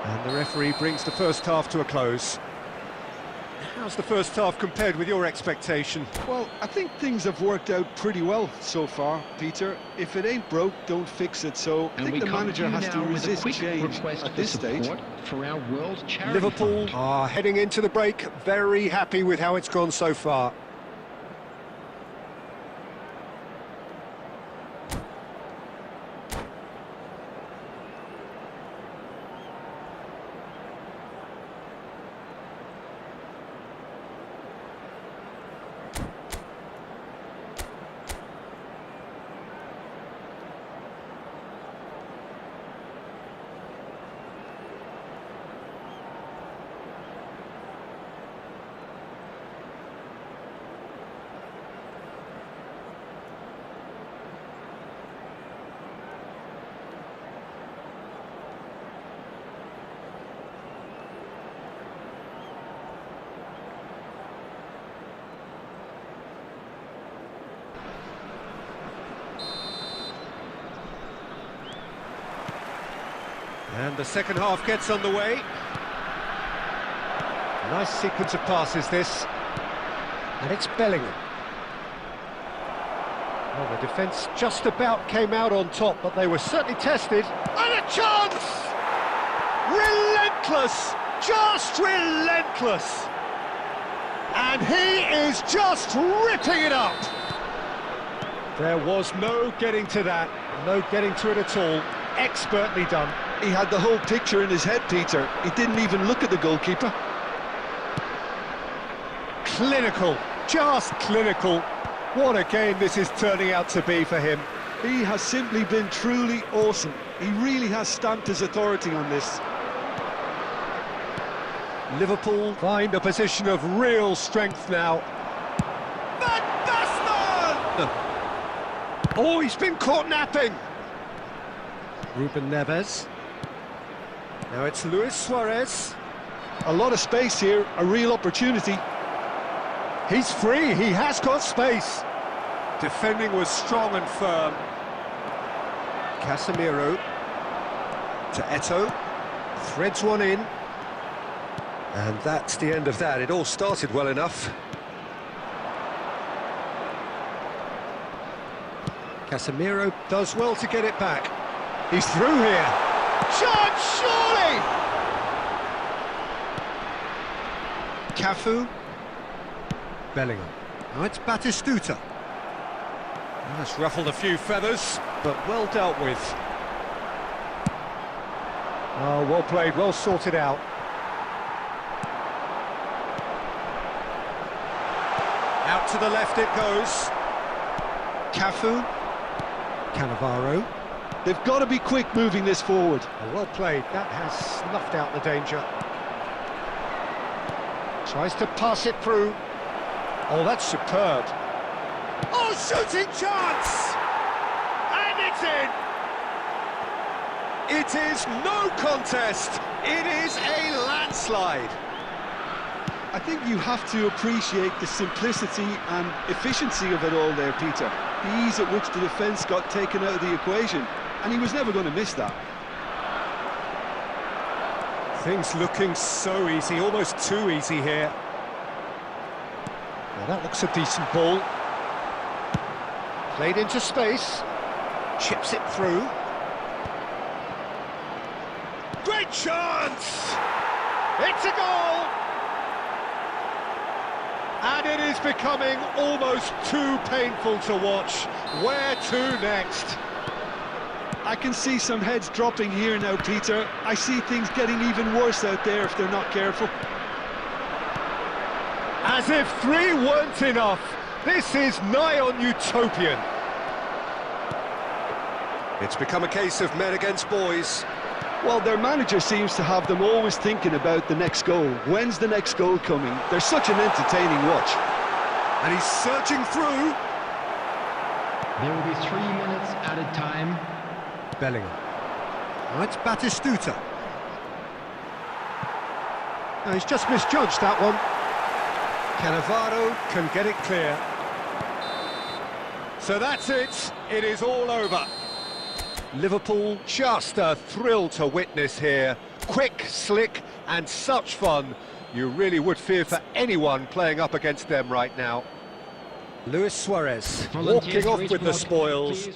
And the referee brings the first half to a close. How's the first half compared with your expectation? Well, I think things have worked out pretty well so far, Peter. If it ain't broke, don't fix it. So I think the manager has to resist change at this stage. For our World Charity Liverpool Fund. are heading into the break very happy with how it's gone so far. And the second half gets underway. Nice sequence of passes this. And it's Bellingham. Well, the defence just about came out on top, but they were certainly tested. And a chance! Relentless! Just relentless! And he is just ripping it up! There was no getting to that, no getting to it at all. Expertly done. He had the whole picture in his head, Peter. He didn't even look at the goalkeeper. Clinical, just clinical. What a game this is turning out to be for him. He has simply been truly awesome. He really has stamped his authority on this. Liverpool find a position of real strength now. Van Basten! Oh, he's been caught napping. Ruben Neves. Now it's Luis Suarez. A lot of space here, a real opportunity. He's free, he has got space. Defending was strong and firm. Casemiro to Eto'o. Threads one in. And that's the end of that. It all started well enough. Casemiro does well to get it back. He's through here. Shot, surely! Cafu. Bellingham. Now it's Batistuta. That's ruffled a few feathers, but well dealt with. Oh, well played, well sorted out. Out to the left it goes. Cafu. Cannavaro. They've got to be quick moving this forward. Oh, well played, that has snuffed out the danger. Tries to pass it through. Oh, that's superb. Oh, shooting chance! And it's in! It is no contest. It is a landslide. I think you have to appreciate the simplicity and efficiency of it all there, Peter. The ease at which the defence got taken out of the equation, and he was never going to miss that. Things looking so easy, almost too easy here. Now that looks a decent ball. Played into space. Chips it through. Great chance! It's a goal! And it is becoming almost too painful to watch. Where to next? I can see some heads dropping here now, Peter. I see things getting even worse out there if they're not careful. As if 3 weren't enough, this is nigh on utopian. It's become a case of men against boys. Well, their manager seems to have them always thinking about the next goal. When's the next goal coming? They're such an entertaining watch. And he's surging through. There will be 3 minutes added time. Bellingham. Now it's Batistuta. No, he's just misjudged that one. Cannavaro can get it clear. So that's it. It is all over. Liverpool just a thrill to witness here. Quick, slick and such fun. You really would fear for anyone playing up against them right now. Luis Suarez walking off with the spoils.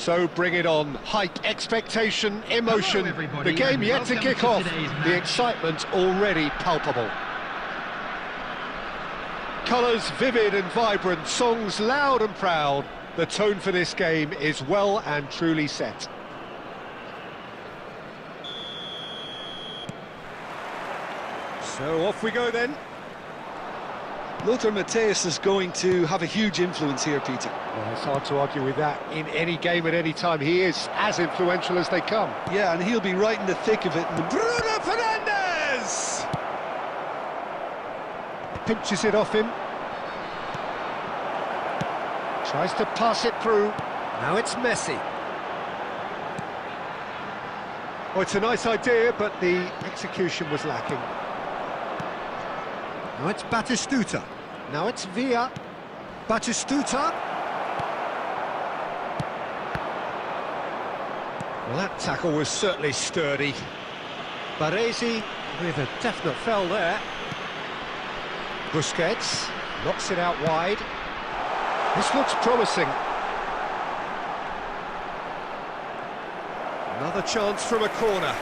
So bring it on. Hype, expectation, emotion. Hello, everybody, The game and yet to welcome kick to off. today's The match. excitement already palpable. Colours vivid and vibrant, songs loud and proud. The tone for this game is well and truly set. So off we go then. Lothar Matthäus is going to have a huge influence here, Peter. Well, it's hard to argue with that. In any game at any time, he is as influential as they come. Yeah, and he'll be right in the thick of it. Bruno Fernandes! Pinches it off him. Tries to pass it through. Now it's Messi. Oh, it's a nice idea, but the execution was lacking. Now it's Batistuta. Now it's Villa. Batistuta. Well, that tackle was certainly sturdy. Baresi with a definite fell there. Busquets knocks it out wide. This looks promising. Another chance from a corner.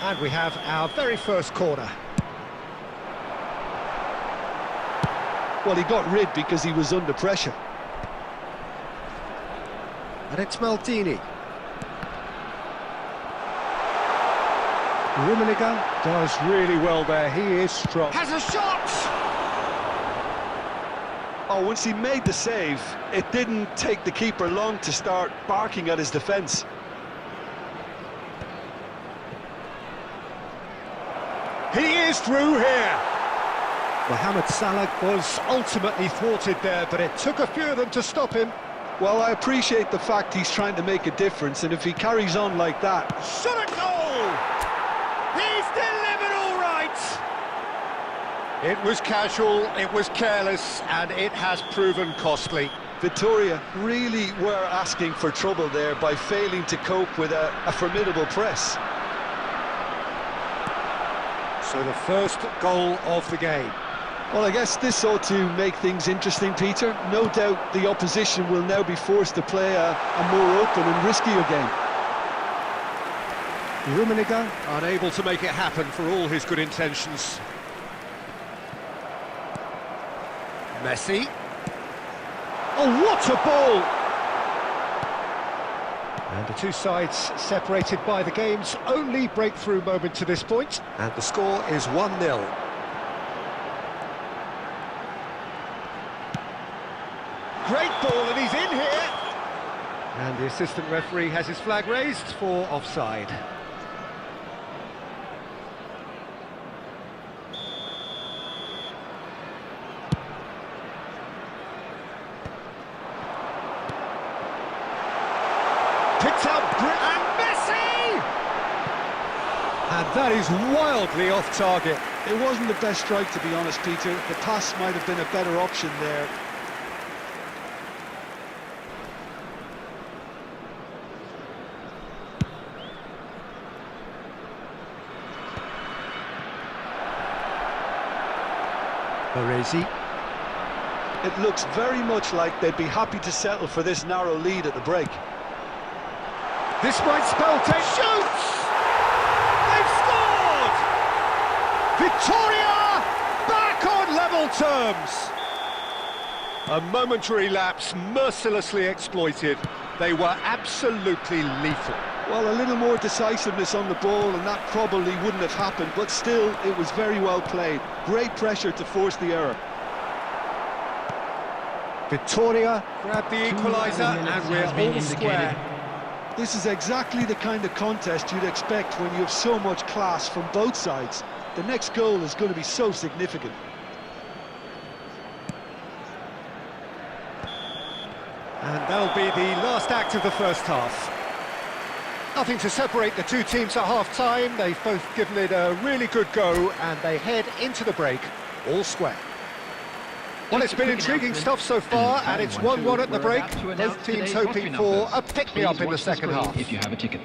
And we have our very first corner. Well, he got rid because he was under pressure. And it's Maldini. Rummenigge does really well there. He is strong. Has a shot! Oh, once he made the save, it didn't take the keeper long to start barking at his defence. He is through here. Mohamed Salah was ultimately thwarted there, but it took a few of them to stop him. Well, I appreciate the fact he's trying to make a difference, and if he carries on like that... Shot at goal! He's delivered all right! It was casual, it was careless, and it has proven costly. Victoria really were asking for trouble there by failing to cope with a formidable press. So the first goal of the game. Well, I guess this ought to make things interesting, Peter. No doubt the opposition will now be forced to play a more open and riskier game. Rummenigge unable to make it happen for all his good intentions. Messi. Oh, what a ball! And the two sides separated by the game's only breakthrough moment to this point. And the score is 1-0. Great ball, and he's in here! And the assistant referee has his flag raised for offside. Picked out and Messi! And that is wildly off target. It wasn't the best strike, to be honest, Peter. The pass might have been a better option there. Baresi. It looks very much like they'd be happy to settle for this narrow lead at the break. This might spell take. Shoots! They've scored! Victoria back on level terms! A momentary lapse mercilessly exploited. They were absolutely lethal. Well, a little more decisiveness on the ball and that probably wouldn't have happened, but still, it was very well played. Great pressure to force the error. Victoria grabbed the equaliser and we're all square. This is exactly the kind of contest you'd expect when you have so much class from both sides. The next goal is going to be so significant. And that'll be the last act of the first half. Nothing to separate the two teams at half-time. They've both given it a really good go and they head into the break all square. Well, it's been intriguing stuff so far, and it's 1-1 at the break. Both teams hoping for a pick-me-up in the second half. If you have a ticket.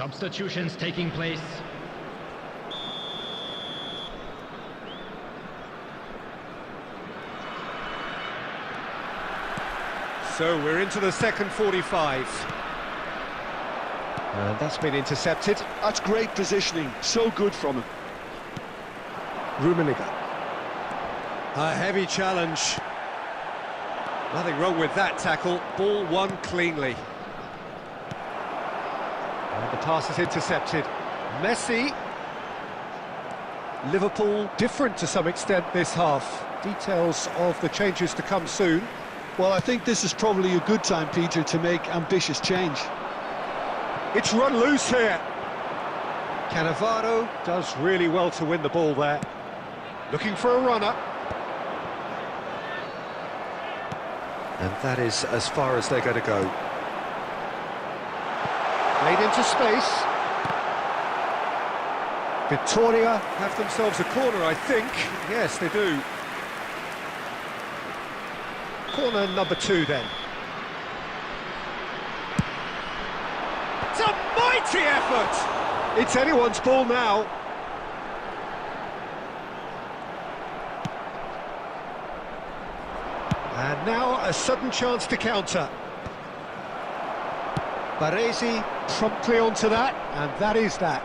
Substitutions taking place. So we're into the second 45. And that's been intercepted. That's great positioning, so good from him. Rummenigge. A heavy challenge. Nothing wrong with that tackle. Ball won cleanly. And the pass is intercepted. Messi. Liverpool different to some extent this half. Details of the changes to come soon. Well, I think this is probably a good time, Peter, to make ambitious change. It's run loose here. Cannavaro does really well to win the ball there. Looking for a runner. And that is as far as they're going to go. Played into space. Victoria have themselves a corner, I think. Yes, they do. Corner number 2 then. It's a mighty effort! It's anyone's ball now. And now a sudden chance to counter. Baresi promptly onto that, and that is that.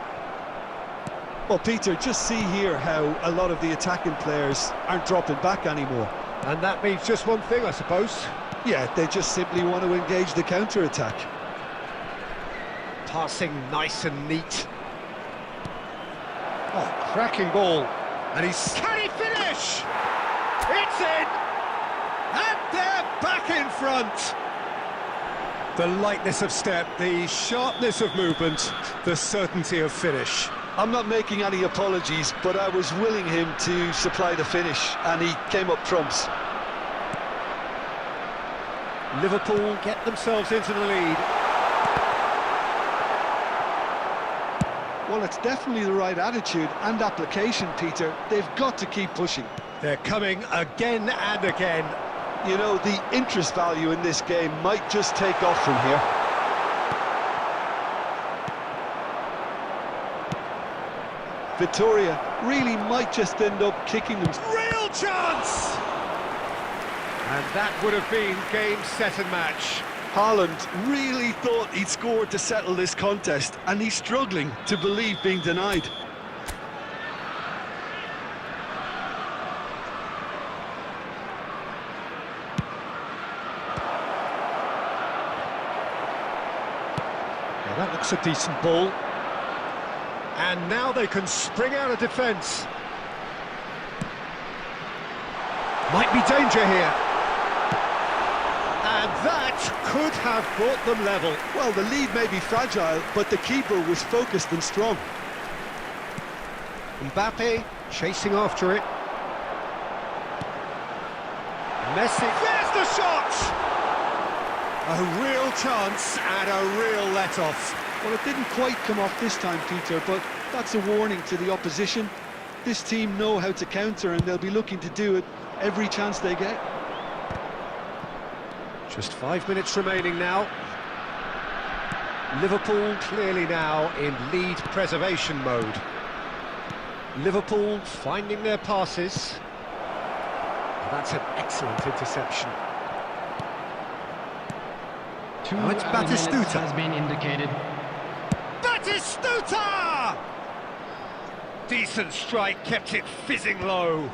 Well, Peter, just see here how a lot of the attacking players aren't dropping back anymore. And that means just one thing, I suppose. Yeah, they just simply want to engage the counter-attack. Passing nice and neat. Oh, cracking ball. And he's... Can he finish? It's in! And they're back in front! The lightness of step, the sharpness of movement, the certainty of finish. I'm not making any apologies, but I was willing him to supply the finish, and he came up trumps. Liverpool get themselves into the lead. Well, it's definitely the right attitude and application, Peter. They've got to keep pushing. They're coming again and again. You know, the interest value in this game might just take off from here. Victoria really might just end up kicking them. Real chance! And that would have been game, set and match. Haaland really thought he'd scored to settle this contest, and he's struggling to believe being denied. Now that looks a decent ball. And now they can spring out of defence. Might be danger here. And that could have brought them level. Well, the lead may be fragile, but the keeper was focused and strong. Mbappe chasing after it. Messi, there's the shot! A real chance and a real let-off. Well, it didn't quite come off this time, Peter, but that's a warning to the opposition. This team know how to counter, and they'll be looking to do it every chance they get. Just 5 minutes remaining now. Liverpool clearly now in lead preservation mode. Liverpool finding their passes. That's an excellent interception. Now it's Batistuta. Has been indicated. Batistuta! Decent strike, kept it fizzing low.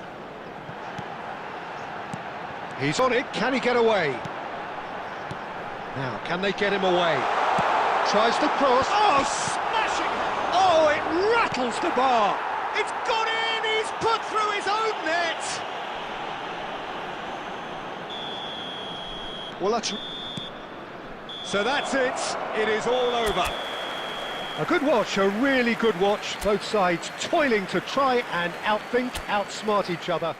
He's on it, can he get away? Now, can they get him away? Tries to cross. Oh, smashing! Oh, it rattles the bar. It's gone in, he's put through his own net. Well, that's... So that's it, it is all over. A good watch, a really good watch. Both sides toiling to try and outthink, outsmart each other.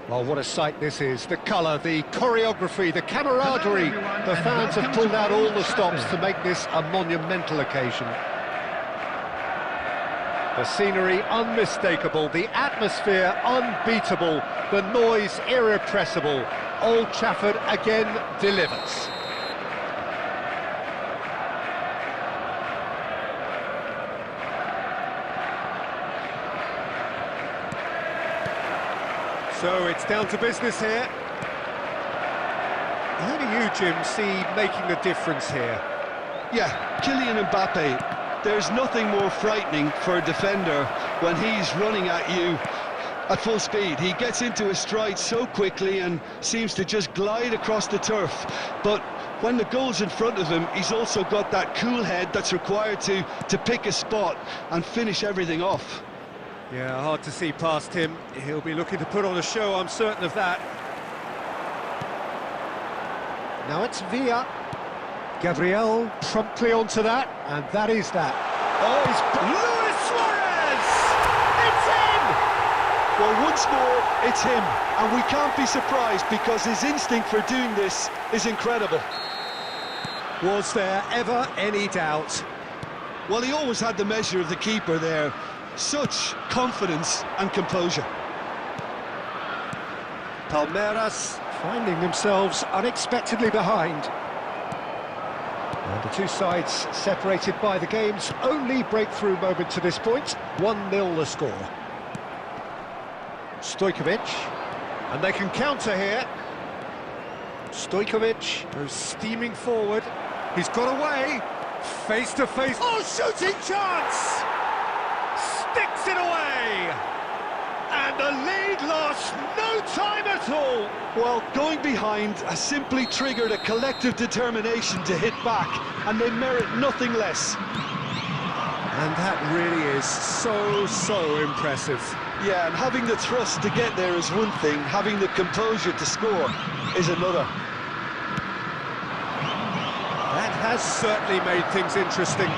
Well, what a sight this is. The colour, the choreography, the camaraderie. The fans have pulled out all the stops to make this a monumental occasion. The scenery unmistakable, the atmosphere unbeatable, the noise irrepressible. Old Trafford again delivers. So it's down to business here. Who do you, Jim, see making the difference here? Yeah, Kylian Mbappe. There's nothing more frightening for a defender when he's running at you at full speed. He gets into a stride so quickly and seems to just glide across the turf. But when the goal's in front of him, he's also got that cool head that's required to pick a spot and finish everything off. Yeah, hard to see past him. He'll be looking to put on a show, I'm certain of that. Now it's Villa. Gabriel promptly onto that, and that is that. Oh, he's... Luis Suarez! It's in! Well, once more, it's him, and we can't be surprised because his instinct for doing this is incredible. Was there ever any doubt? Well, he always had the measure of the keeper there. Such confidence and composure. Palmeiras finding themselves unexpectedly behind. And the two sides separated by the game's only breakthrough moment to this point. 1-0 the score. Stojkovic, and they can counter here. Stojkovic goes steaming forward. He's got away. Face to face. Oh, shooting chance! Sticks it away! And the lead lost no time at all! Well, going behind has simply triggered a collective determination to hit back, and they merit nothing less. And that really is so impressive. Yeah, and having the thrust to get there is one thing, having the composure to score is another. That has certainly made things interesting.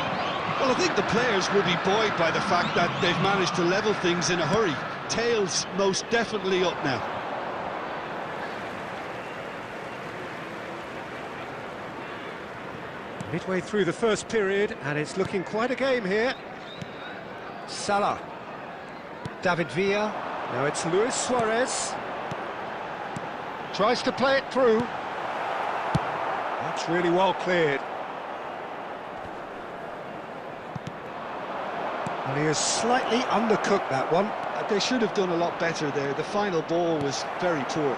Well, I think the players will be buoyed by the fact that they've managed to level things in a hurry. Tails most definitely up now. Midway through the first period, and it's looking quite a game here. Salah. David Villa. Now it's Luis Suarez. Tries to play it through. That's really well cleared. And he has slightly undercooked that one. They should have done a lot better there. The final ball was very poor.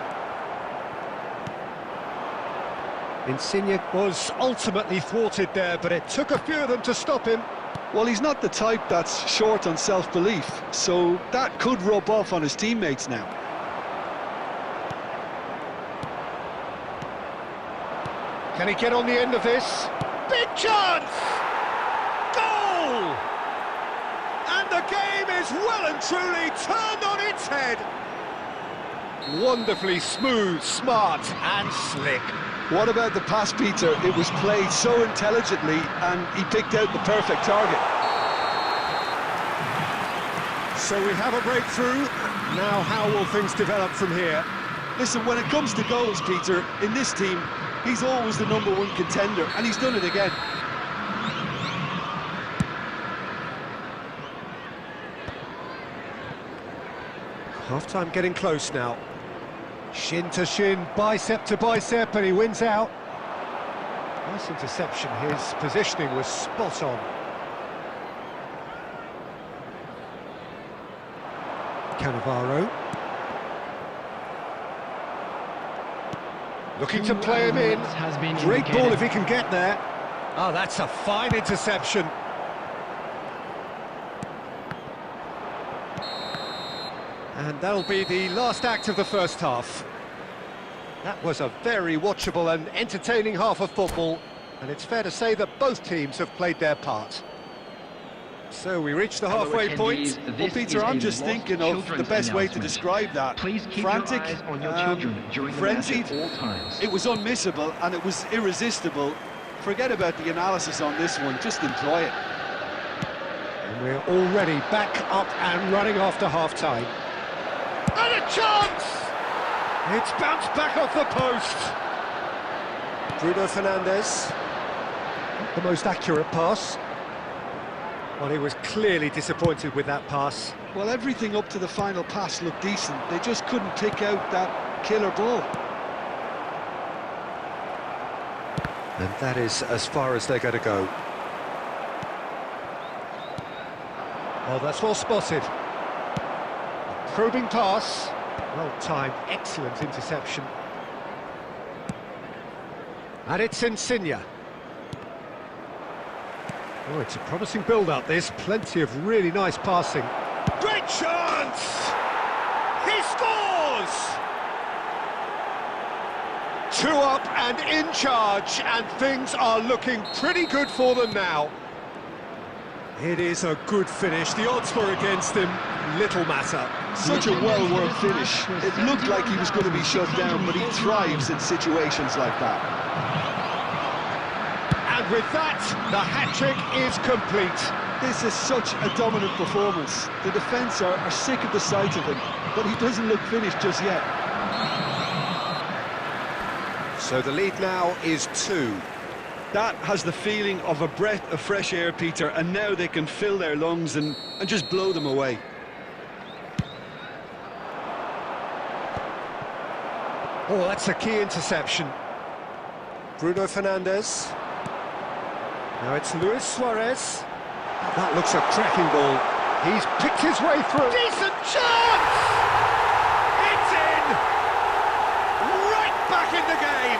Insigne was ultimately thwarted there, but it took a few of them to stop him. Well, he's not the type that's short on self-belief, so that could rub off on his teammates now. Can he get on the end of this? Big chance! Goal! And the game is well and truly turned on its head. Wonderfully smooth, smart and slick. What about the pass, Peter? It was played so intelligently and he picked out the perfect target. So we have a breakthrough. Now how will things develop from here? Listen, when it comes to goals, Peter, in this team, he's always the #1 contender, and he's done it again. Half-time getting close now. Shin to shin, bicep to bicep, and he wins out. Nice interception, his positioning was spot on. Cannavaro. Looking to play him in. Great ball if he can get there. Oh, that's a fine interception. And that'll be the last act of the first half. That was a very watchable and entertaining half of football, and it's fair to say that both teams have played their part. So we reach the halfway point. Well, Peter, I'm just thinking of the best way to describe that. Frantic, frenzied. It was unmissable and it was irresistible. Forget about the analysis on this one, just enjoy it. And we're already back up and running after half-time. And a chance! It's bounced back off the post. Bruno Fernandes. Not the most accurate pass. Well, he was clearly disappointed with that pass. Well, everything up to the final pass looked decent. They just couldn't pick out that killer ball. And that is as far as they're going to go. Oh, that's well spotted. A probing pass. Well timed, excellent interception. And it's Insigne. Oh, it's a promising build-up, this. Plenty of really nice passing. Great chance! He scores! 2 up and in charge, and things are looking pretty good for them now. It is a good finish. The odds were against him. Little matter. Such a well-worked finish. It looked like he was going to be shut down, but he thrives in situations like that. And with that, the hat-trick is complete. This is such a dominant performance. The defence are sick of the sight of him, but he doesn't look finished just yet. So the lead now is 2. That has the feeling of a breath of fresh air, Peter, and now they can fill their lungs and just blow them away. Oh, that's a key interception. Bruno Fernandes. Now it's Luis Suarez. That looks a cracking ball. He's picked his way through. Decent chance! It's in! Right back in the game!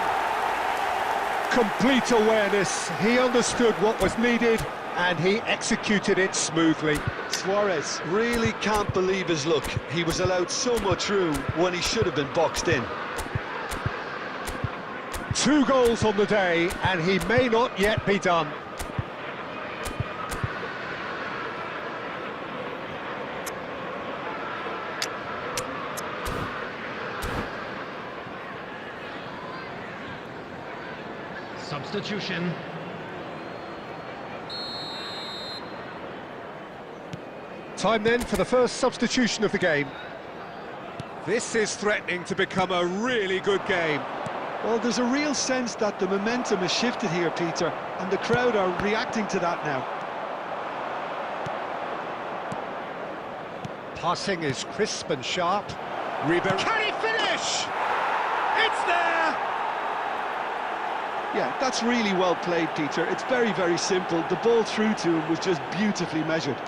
Complete awareness. He understood what was needed and he executed it smoothly. Suarez really can't believe his luck. He was allowed so much room when he should have been boxed in. 2 goals on the day, and he may not yet be done. Substitution. Time then for the first substitution of the game. This is threatening to become a really good game. Well, there's a real sense that the momentum has shifted here, Peter, and the crowd are reacting to that now. Passing is crisp and sharp. Ribery. Can he finish? It's there! Yeah, that's really well played, Peter. It's very, very simple. The ball through to him was just beautifully measured.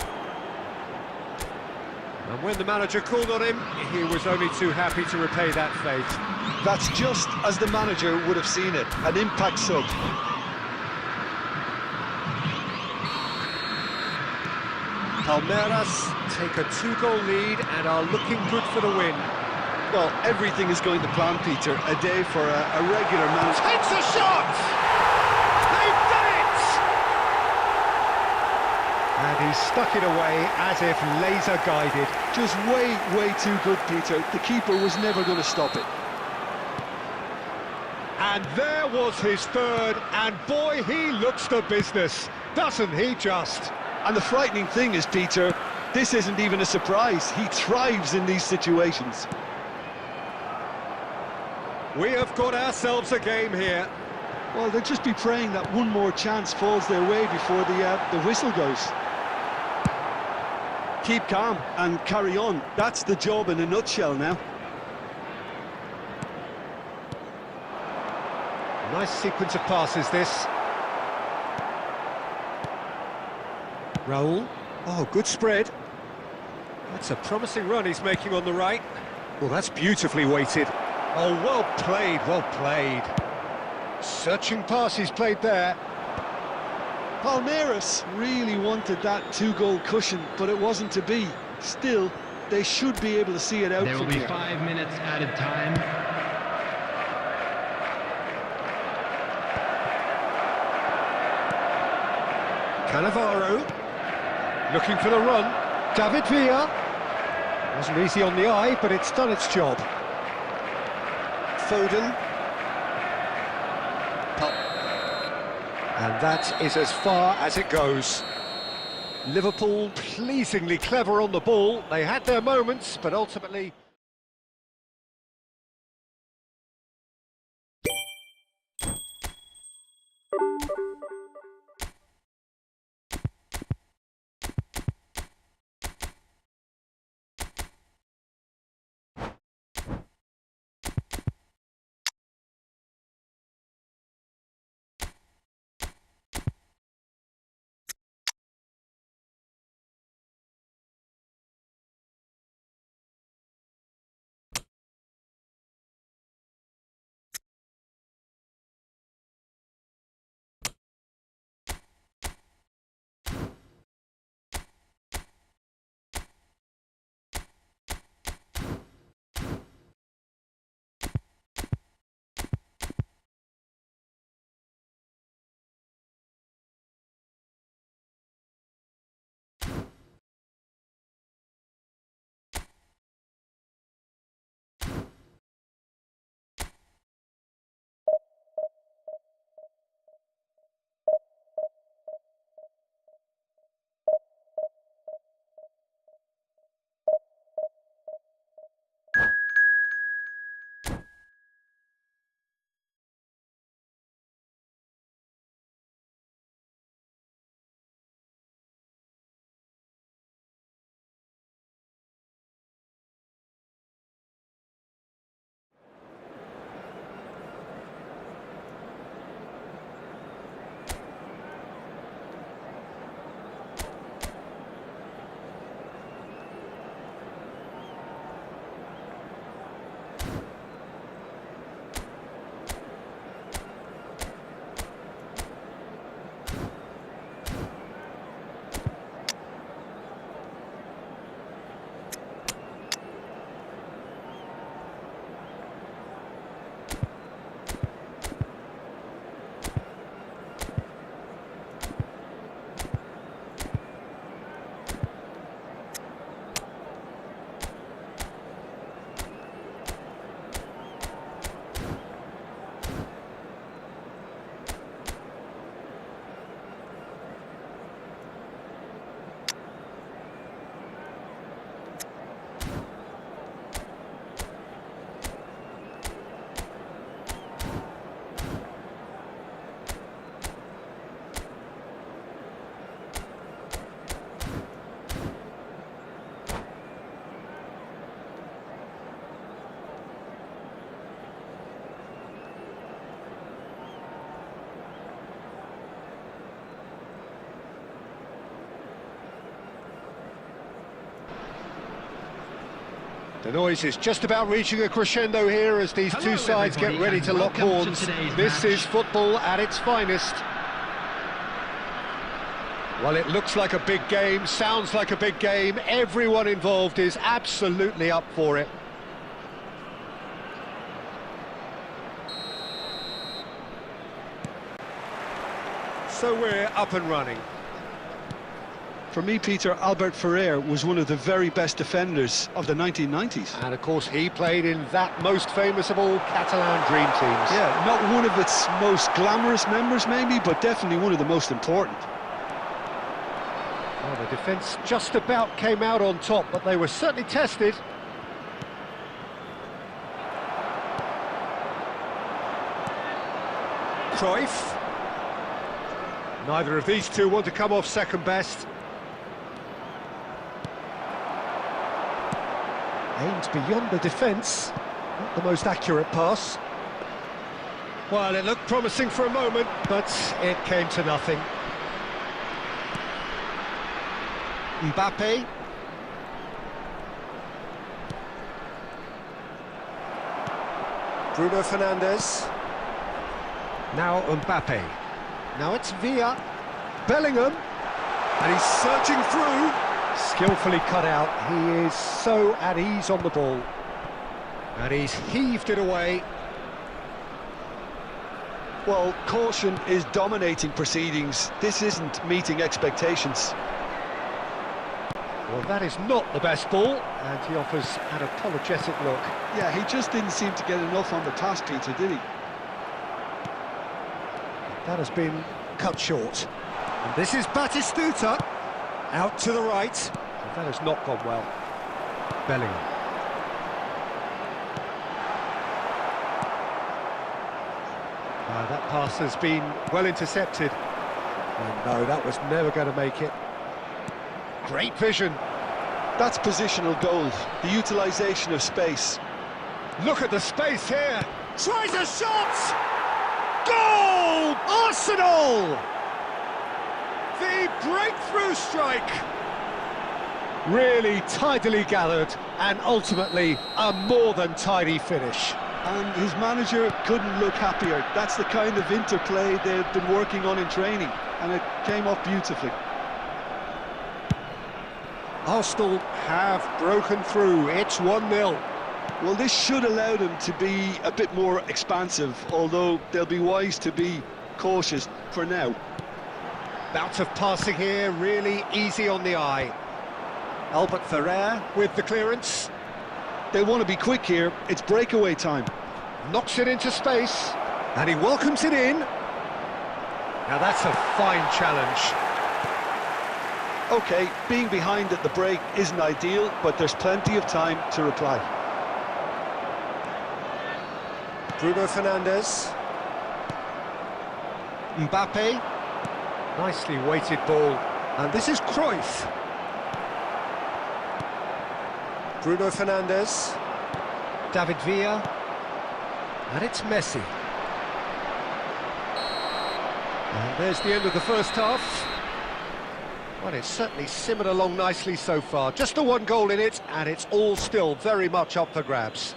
And when the manager called on him, he was only too happy to repay that faith. That's just as the manager would have seen it, an impact sub. Palmeiras take a 2-goal lead and are looking good for the win. Well, everything is going to plan, Peter. A day for a regular man. Takes a shot! They've done it! And he stuck it away as if laser-guided. Just way, way too good, Peter. The keeper was never going to stop it. And there was his 3rd, and boy, he looks the business, doesn't he just? And the frightening thing is, Peter, this isn't even a surprise. He thrives in these situations. We have got ourselves a game here. Well, they'll just be praying that one more chance falls their way before the whistle goes. Keep calm and carry on. That's the job in a nutshell now. Nice sequence of passes, this. Raul. Oh, good spread. That's a promising run he's making on the right. Well, that's beautifully weighted. Oh, well played, well played. Searching pass he's played there. Palmeiras really wanted that 2-goal cushion, but it wasn't to be. Still, they should be able to see it out there from will be here. 5 minutes added time. Cannavaro. Looking for the run. David Villa. Wasn't easy on the eye, but it's done its job. Foden. And that is as far as it goes. Liverpool pleasingly clever on the ball. They had their moments, but ultimately... noise is just about reaching a crescendo here as these two sides get ready to lock horns. This is football at its finest. Well, it looks like a big game, sounds like a big game. Everyone involved is absolutely up for it. So we're up and running. For me, Peter, Albert Ferrer was one of the very best defenders of the 1990s. And of course, he played in that most famous of all Catalan dream teams. Yeah, not one of its most glamorous members maybe, but definitely one of the most important. Well, the defence just about came out on top, but they were certainly tested. Cruyff. Neither of these two want to come off second best. Aimed beyond the defence. Not the most accurate pass. Well, it looked promising for a moment, but it came to nothing. Mbappe. Bruno Fernandes. Now Mbappe. Now it's Villa. Bellingham. And he's searching through. Skillfully cut out. He is so at ease on the ball. And he's heaved it away. Well, caution is dominating proceedings. This isn't meeting expectations. Well, that is not the best ball, and he offers an apologetic look. Yeah, he just didn't seem to get enough on the pass, Peter, did he? That has been cut short. And this is Batistuta, out to the right. And that has not gone well. Bellingham. That pass has been well intercepted. And no, that was never going to make it. Great vision. That's positional goal, the utilisation of space. Look at the space here. Tries a shot! Goal! Arsenal! The breakthrough strike. Really tidily gathered and ultimately a more than tidy finish. And his manager couldn't look happier. That's the kind of interplay they've been working on in training, and it came off beautifully. Arsenal have broken through. It's 1-0. Well, this should allow them to be a bit more expansive, although they'll be wise to be cautious for now. Bout of passing here, really easy on the eye. Albert Ferrer with the clearance. They want to be quick here. It's breakaway time. Knocks it into space, and he welcomes it in. Now that's a fine challenge. OK, being behind at the break isn't ideal, but there's plenty of time to reply. Bruno Fernandes. Mbappe. Nicely weighted ball. And this is Cruyff. Bruno Fernandes. David Villa. And it's Messi. And there's the end of the first half. Well, it's certainly simmered along nicely so far. Just the one goal in it, and it's all still very much up for grabs.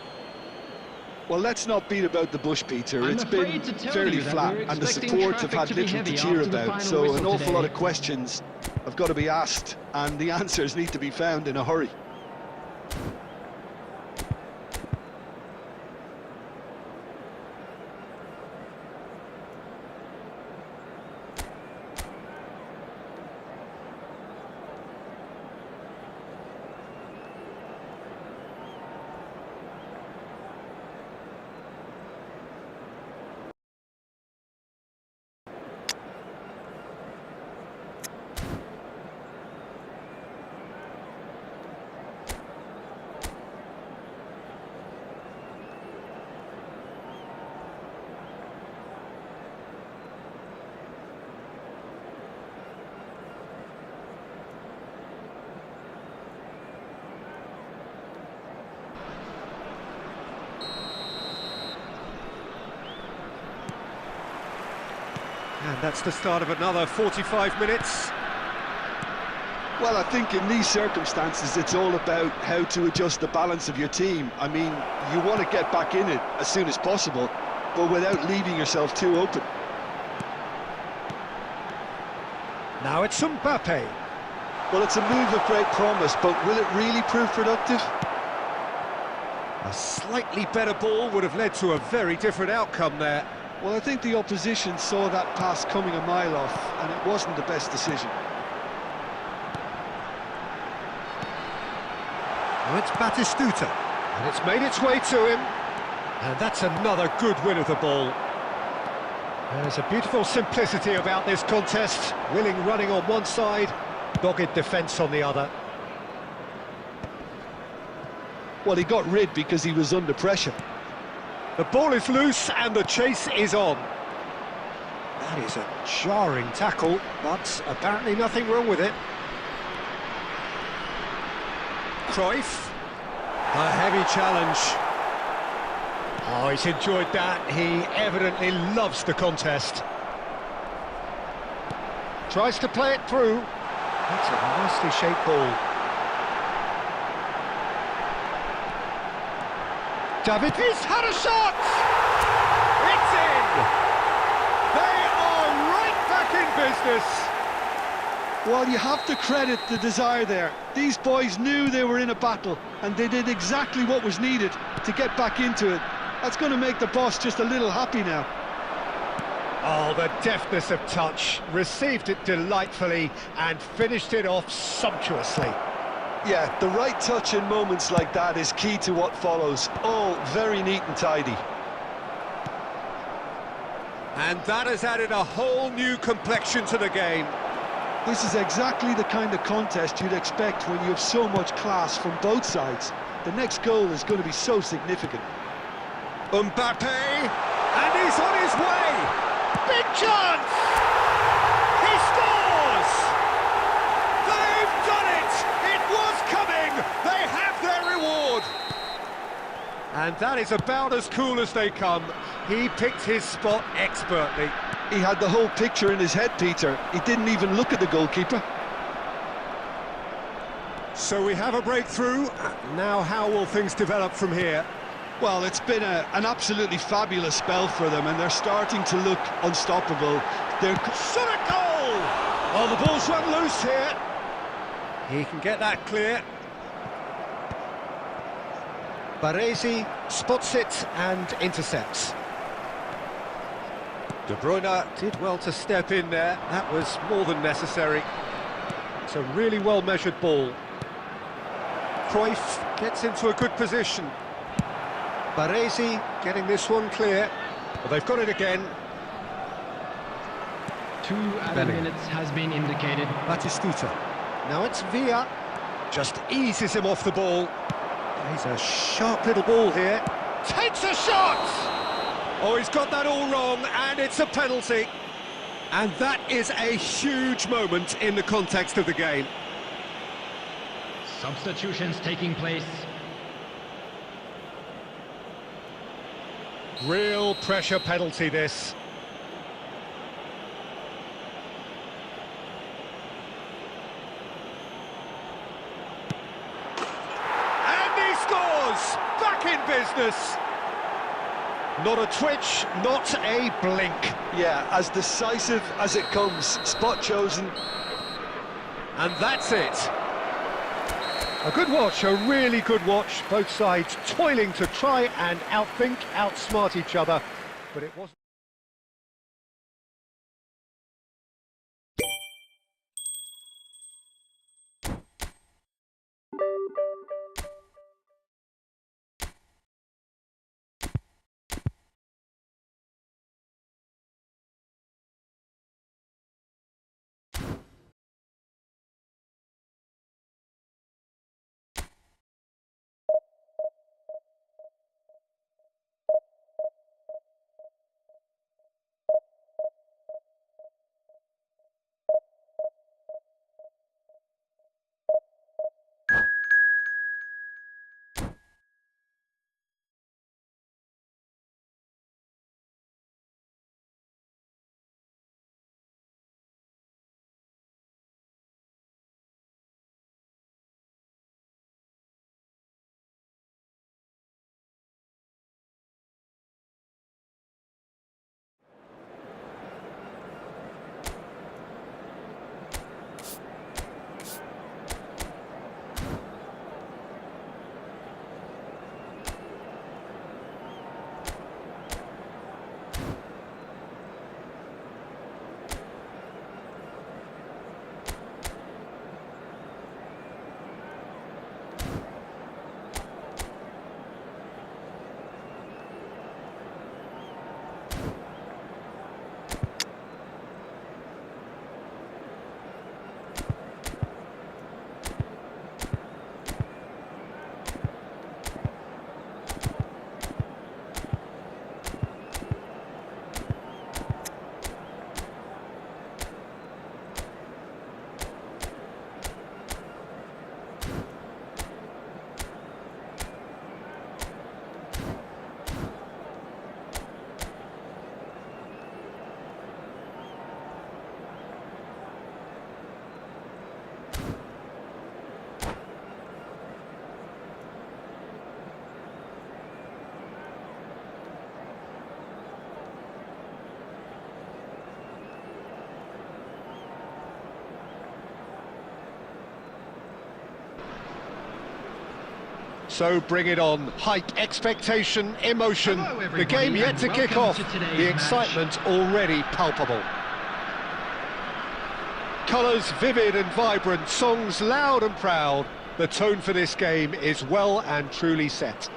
Well, let's not beat about the bush, Peter. It's been fairly flat, and the supports have had little to cheer about, so an awful lot of questions have got to be asked, and the answers need to be found in a hurry. And that's the start of another 45 minutes. Well, I think in these circumstances, it's all about how to adjust the balance of your team. I mean, you want to get back in it as soon as possible, but without leaving yourself too open. Now it's Mbappe. Well, it's a move of great promise, but will it really prove productive? A slightly better ball would have led to a very different outcome there. Well, I think the opposition saw that pass coming a mile off, and it wasn't the best decision. Now it's Batistuta, and it's made its way to him. And that's another good win of the ball. There's a beautiful simplicity about this contest. Willing running on one side, dogged defence on the other. Well, he got rid because he was under pressure. The ball is loose and the chase is on. That is a jarring tackle, but apparently nothing wrong with it. Cruyff, a heavy challenge. Oh, he's enjoyed that. He evidently loves the contest. Tries to play it through. That's a nicely shaped ball. David, he's had a shot! It's in! They are right back in business. Well, you have to credit the desire there. These boys knew they were in a battle, and they did exactly what was needed to get back into it. That's going to make the boss just a little happy now. Oh, the deftness of touch. Received it delightfully and finished it off sumptuously. Yeah, the right touch in moments like that is key to what follows. All very neat and tidy. And that has added a whole new complexion to the game. This is exactly the kind of contest you'd expect when you have so much class from both sides. The next goal is going to be so significant. Mbappe, and he's on his way! Big chance! He scores! They've done it! It was coming! They have their reward! And that is about as cool as they come. He picked his spot expertly. He had the whole picture in his head, Peter. He didn't even look at the goalkeeper. So we have a breakthrough. Now how will things develop from here? Well, it's been an absolutely fabulous spell for them, and they're starting to look unstoppable. They're shot at goal! Oh, the ball's run loose here. He can get that clear. Baresi spots it and intercepts. De Bruyne did well to step in there. That was more than necessary. It's a really well-measured ball. Cruyff gets into a good position. Baresi getting this one clear. Well, they've got it again. 2 added minutes has been indicated. Batistuta. Now it's Villa. Just eases him off the ball. He's a sharp little ball here. Takes a shot! Oh, he's got that all wrong, and it's a penalty. And that is a huge moment in the context of the game. Substitutions taking place. Real pressure penalty, this. And he scores! Back in business! Not a twitch, not a blink. Yeah, as decisive as it comes. Spot chosen. And that's it. A good watch, a really good watch. Both sides toiling to try and outthink, outsmart each other. But it wasn't. So bring it on. Hype, expectation, emotion. Hello, The everybody, game yet and to kick welcome off. to today's The match. excitement already palpable. Colours vivid and vibrant, songs loud and proud. The tone for this game is well and truly set.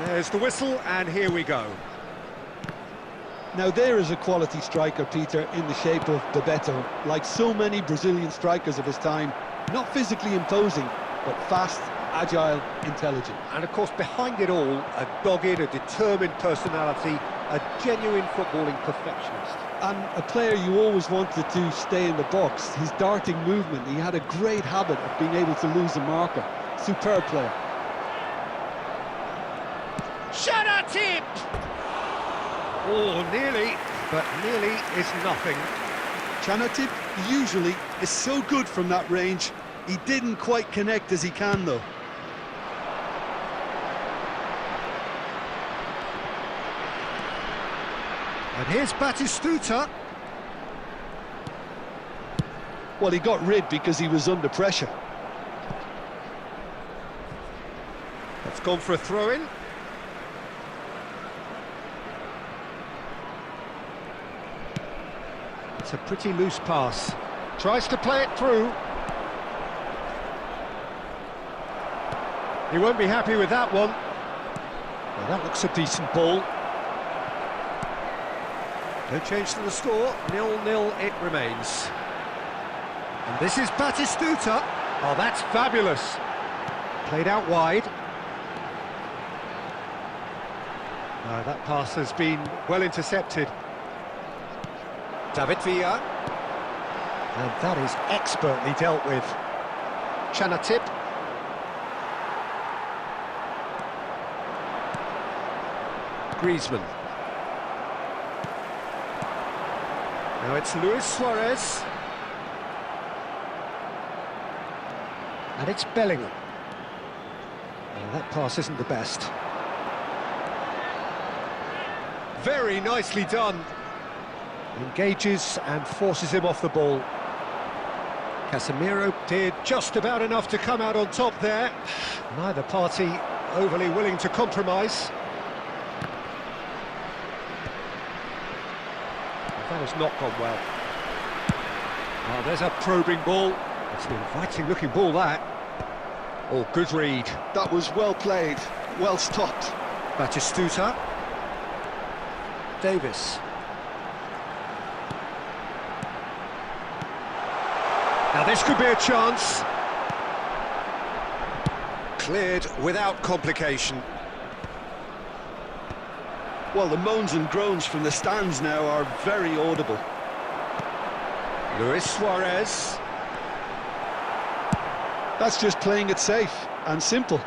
There's the whistle, and here we go. Now there is a quality striker, Peter, in the shape of Bebeto. Like so many Brazilian strikers of his time, not physically imposing, but fast, agile, intelligent. And of course, behind it all, a dogged, a determined personality, a genuine footballing perfectionist. And a player you always wanted to stay in the box. His darting movement, he had a great habit of being able to lose a marker. Superb player. Tip! Oh, nearly, but nearly is nothing. Chanatip usually is so good from that range. He didn't quite connect as he can, though. And here's Batistuta. Well, he got rid because he was under pressure. That's gone for a throw-in. It's a pretty loose pass. Tries to play it through. He won't be happy with that one. Well, that looks a decent ball. No change to the score. 0-0 it remains. And this is Batistuta. Oh, that's fabulous. Played out wide. That pass has been well intercepted. David Villa. And that is expertly dealt with. Chanatip. Griezmann. Now it's Luis Suarez. And it's Bellingham. Well, that pass isn't the best. Very nicely done. Engages and forces him off the ball. Casemiro did just about enough to come out on top there. Neither party overly willing to compromise. That has not gone well. Oh, there's a probing ball. It's an inviting looking ball, that. Oh, good read. That was well played, well stopped. Batistuta. Davis. Now this could be a chance. Cleared without complication. Well, the moans and groans from the stands now are very audible. Luis Suarez. That's just playing it safe and simple.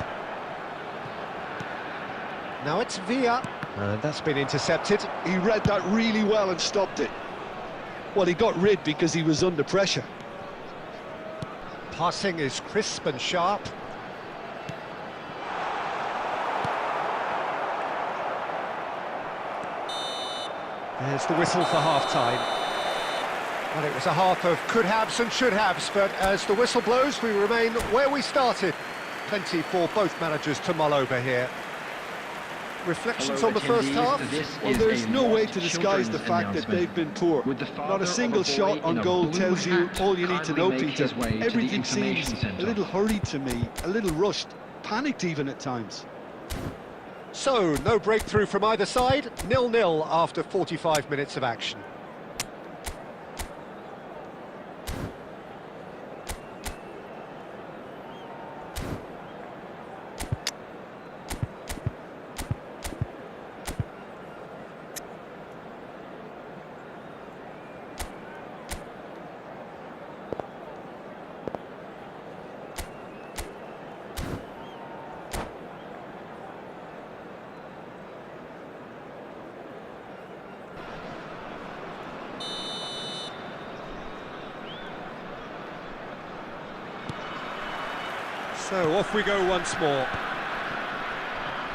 Now it's Villa. And that's been intercepted. He read that really well and stopped it. Well, he got rid because he was under pressure. Passing is crisp and sharp. There's the whistle for half-time. Well, it was a half of could-haves and should-haves, but as the whistle blows, we remain where we started. Plenty for both managers to mull over here. Reflections on the first half? Well, there's no way to disguise the fact that they've been poor. Not a single shot on goal tells you all you need to know, Peter. Everything seems a little hurried to me, a little rushed, panicked even at times. So, no breakthrough from either side, 0-0 after 45 minutes of action. So off we go once more.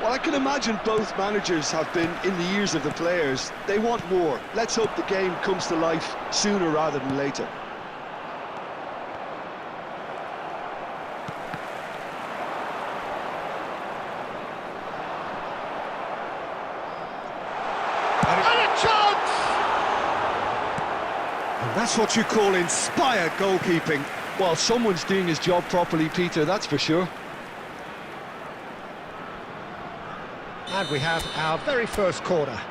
Well, I can imagine both managers have been in the ears of the players. They want more. Let's hope the game comes to life sooner rather than later. That's what you call inspired goalkeeping. Well, someone's doing his job properly, Peter, that's for sure. And we have our very first corner.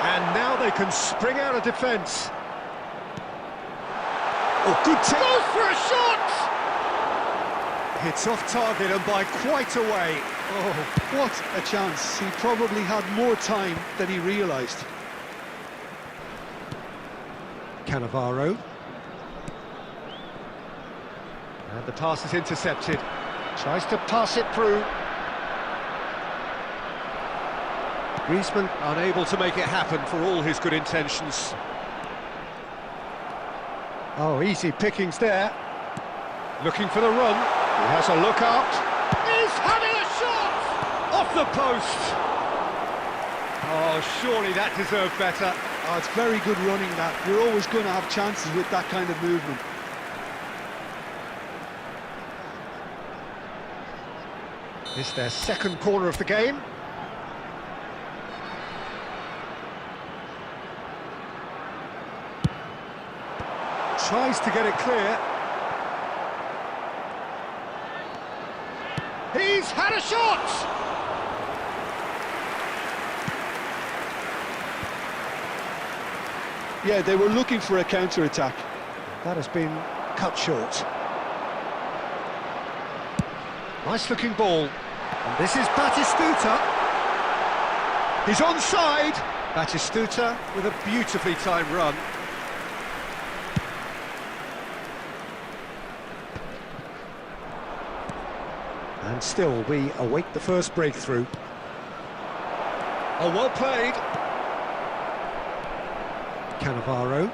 And now they can spring out of defence. Oh, good take. Goes for a shot! Hits off target and by quite a way. Oh, what a chance. He probably had more time than he realised. Cannavaro. And the pass is intercepted. Tries to pass it through. Griezmann unable to make it happen for all his good intentions. Oh, easy pickings there. Looking for the run. He has a look out. He's having a shot! Off the post. Oh, surely that deserved better. Oh, it's very good running, that. You're always going to have chances with that kind of movement. It's their second corner of the game. Tries to get it clear. He's had a shot! Yeah, they were looking for a counter-attack. That has been cut short. Nice looking ball. And this is Batistuta. He's onside. Batistuta with a beautifully timed run. And still we await the first breakthrough. Oh, well played. Cannavaro.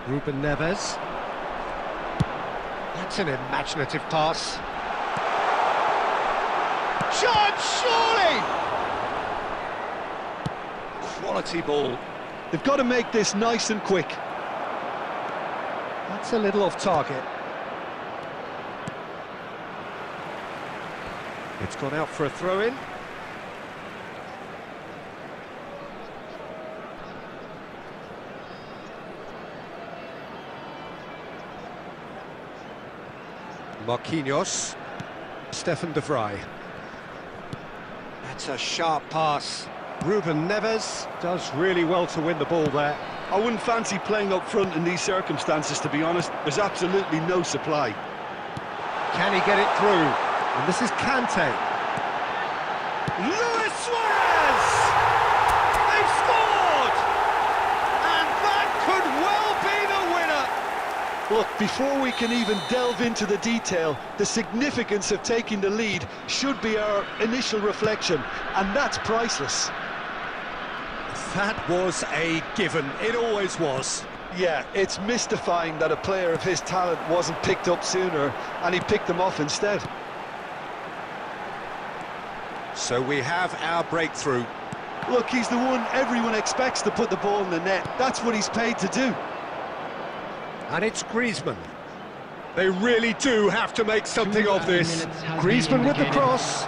Ruben Neves. That's an imaginative pass. Shot, surely! Quality ball. They've got to make this nice and quick. That's a little off target. It's gone out for a throw-in. Marquinhos. Stefan de Vrij. That's a sharp pass. Ruben Neves does really well to win the ball there. I wouldn't fancy playing up front in these circumstances, to be honest. There's absolutely no supply. Can he get it through? And this is Kante. Luis Suarez! They've scored! And that could well be the winner! Look, before we can even delve into the detail, the significance of taking the lead should be our initial reflection, and that's priceless. That was a given. It always was. Yeah, it's mystifying that a player of his talent wasn't picked up sooner, and he picked them off instead. So we have our breakthrough. Look, he's the one everyone expects to put the ball in the net. That's what he's paid to do. And it's Griezmann. They really do have to make something of this. Griezmann with the cross.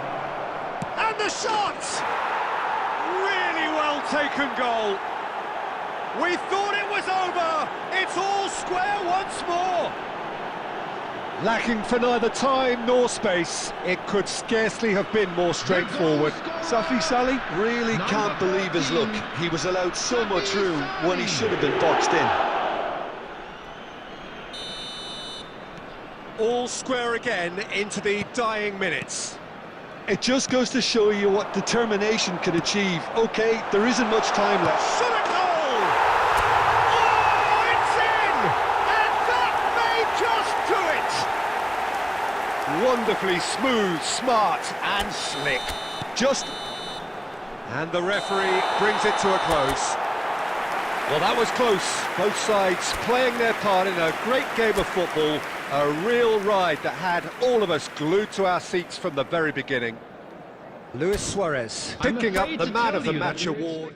And the shot! Really well taken goal. We thought it was over. It's all square once more. Lacking for neither time nor space. It could scarcely have been more straightforward. Safi Salih really can't believe his luck. He was allowed so much room when he should have been boxed in. All square again into the dying minutes. It just goes to show you what determination can achieve. Okay, there isn't much time left. Shot a goal! Oh, it's in! And that may just do it! Wonderfully smooth, smart and slick. And the referee brings it to a close. Well, that was close. Both sides playing their part in a great game of football. A real ride that had all of us glued to our seats from the very beginning. Luis Suarez picking up the Man of the Match award.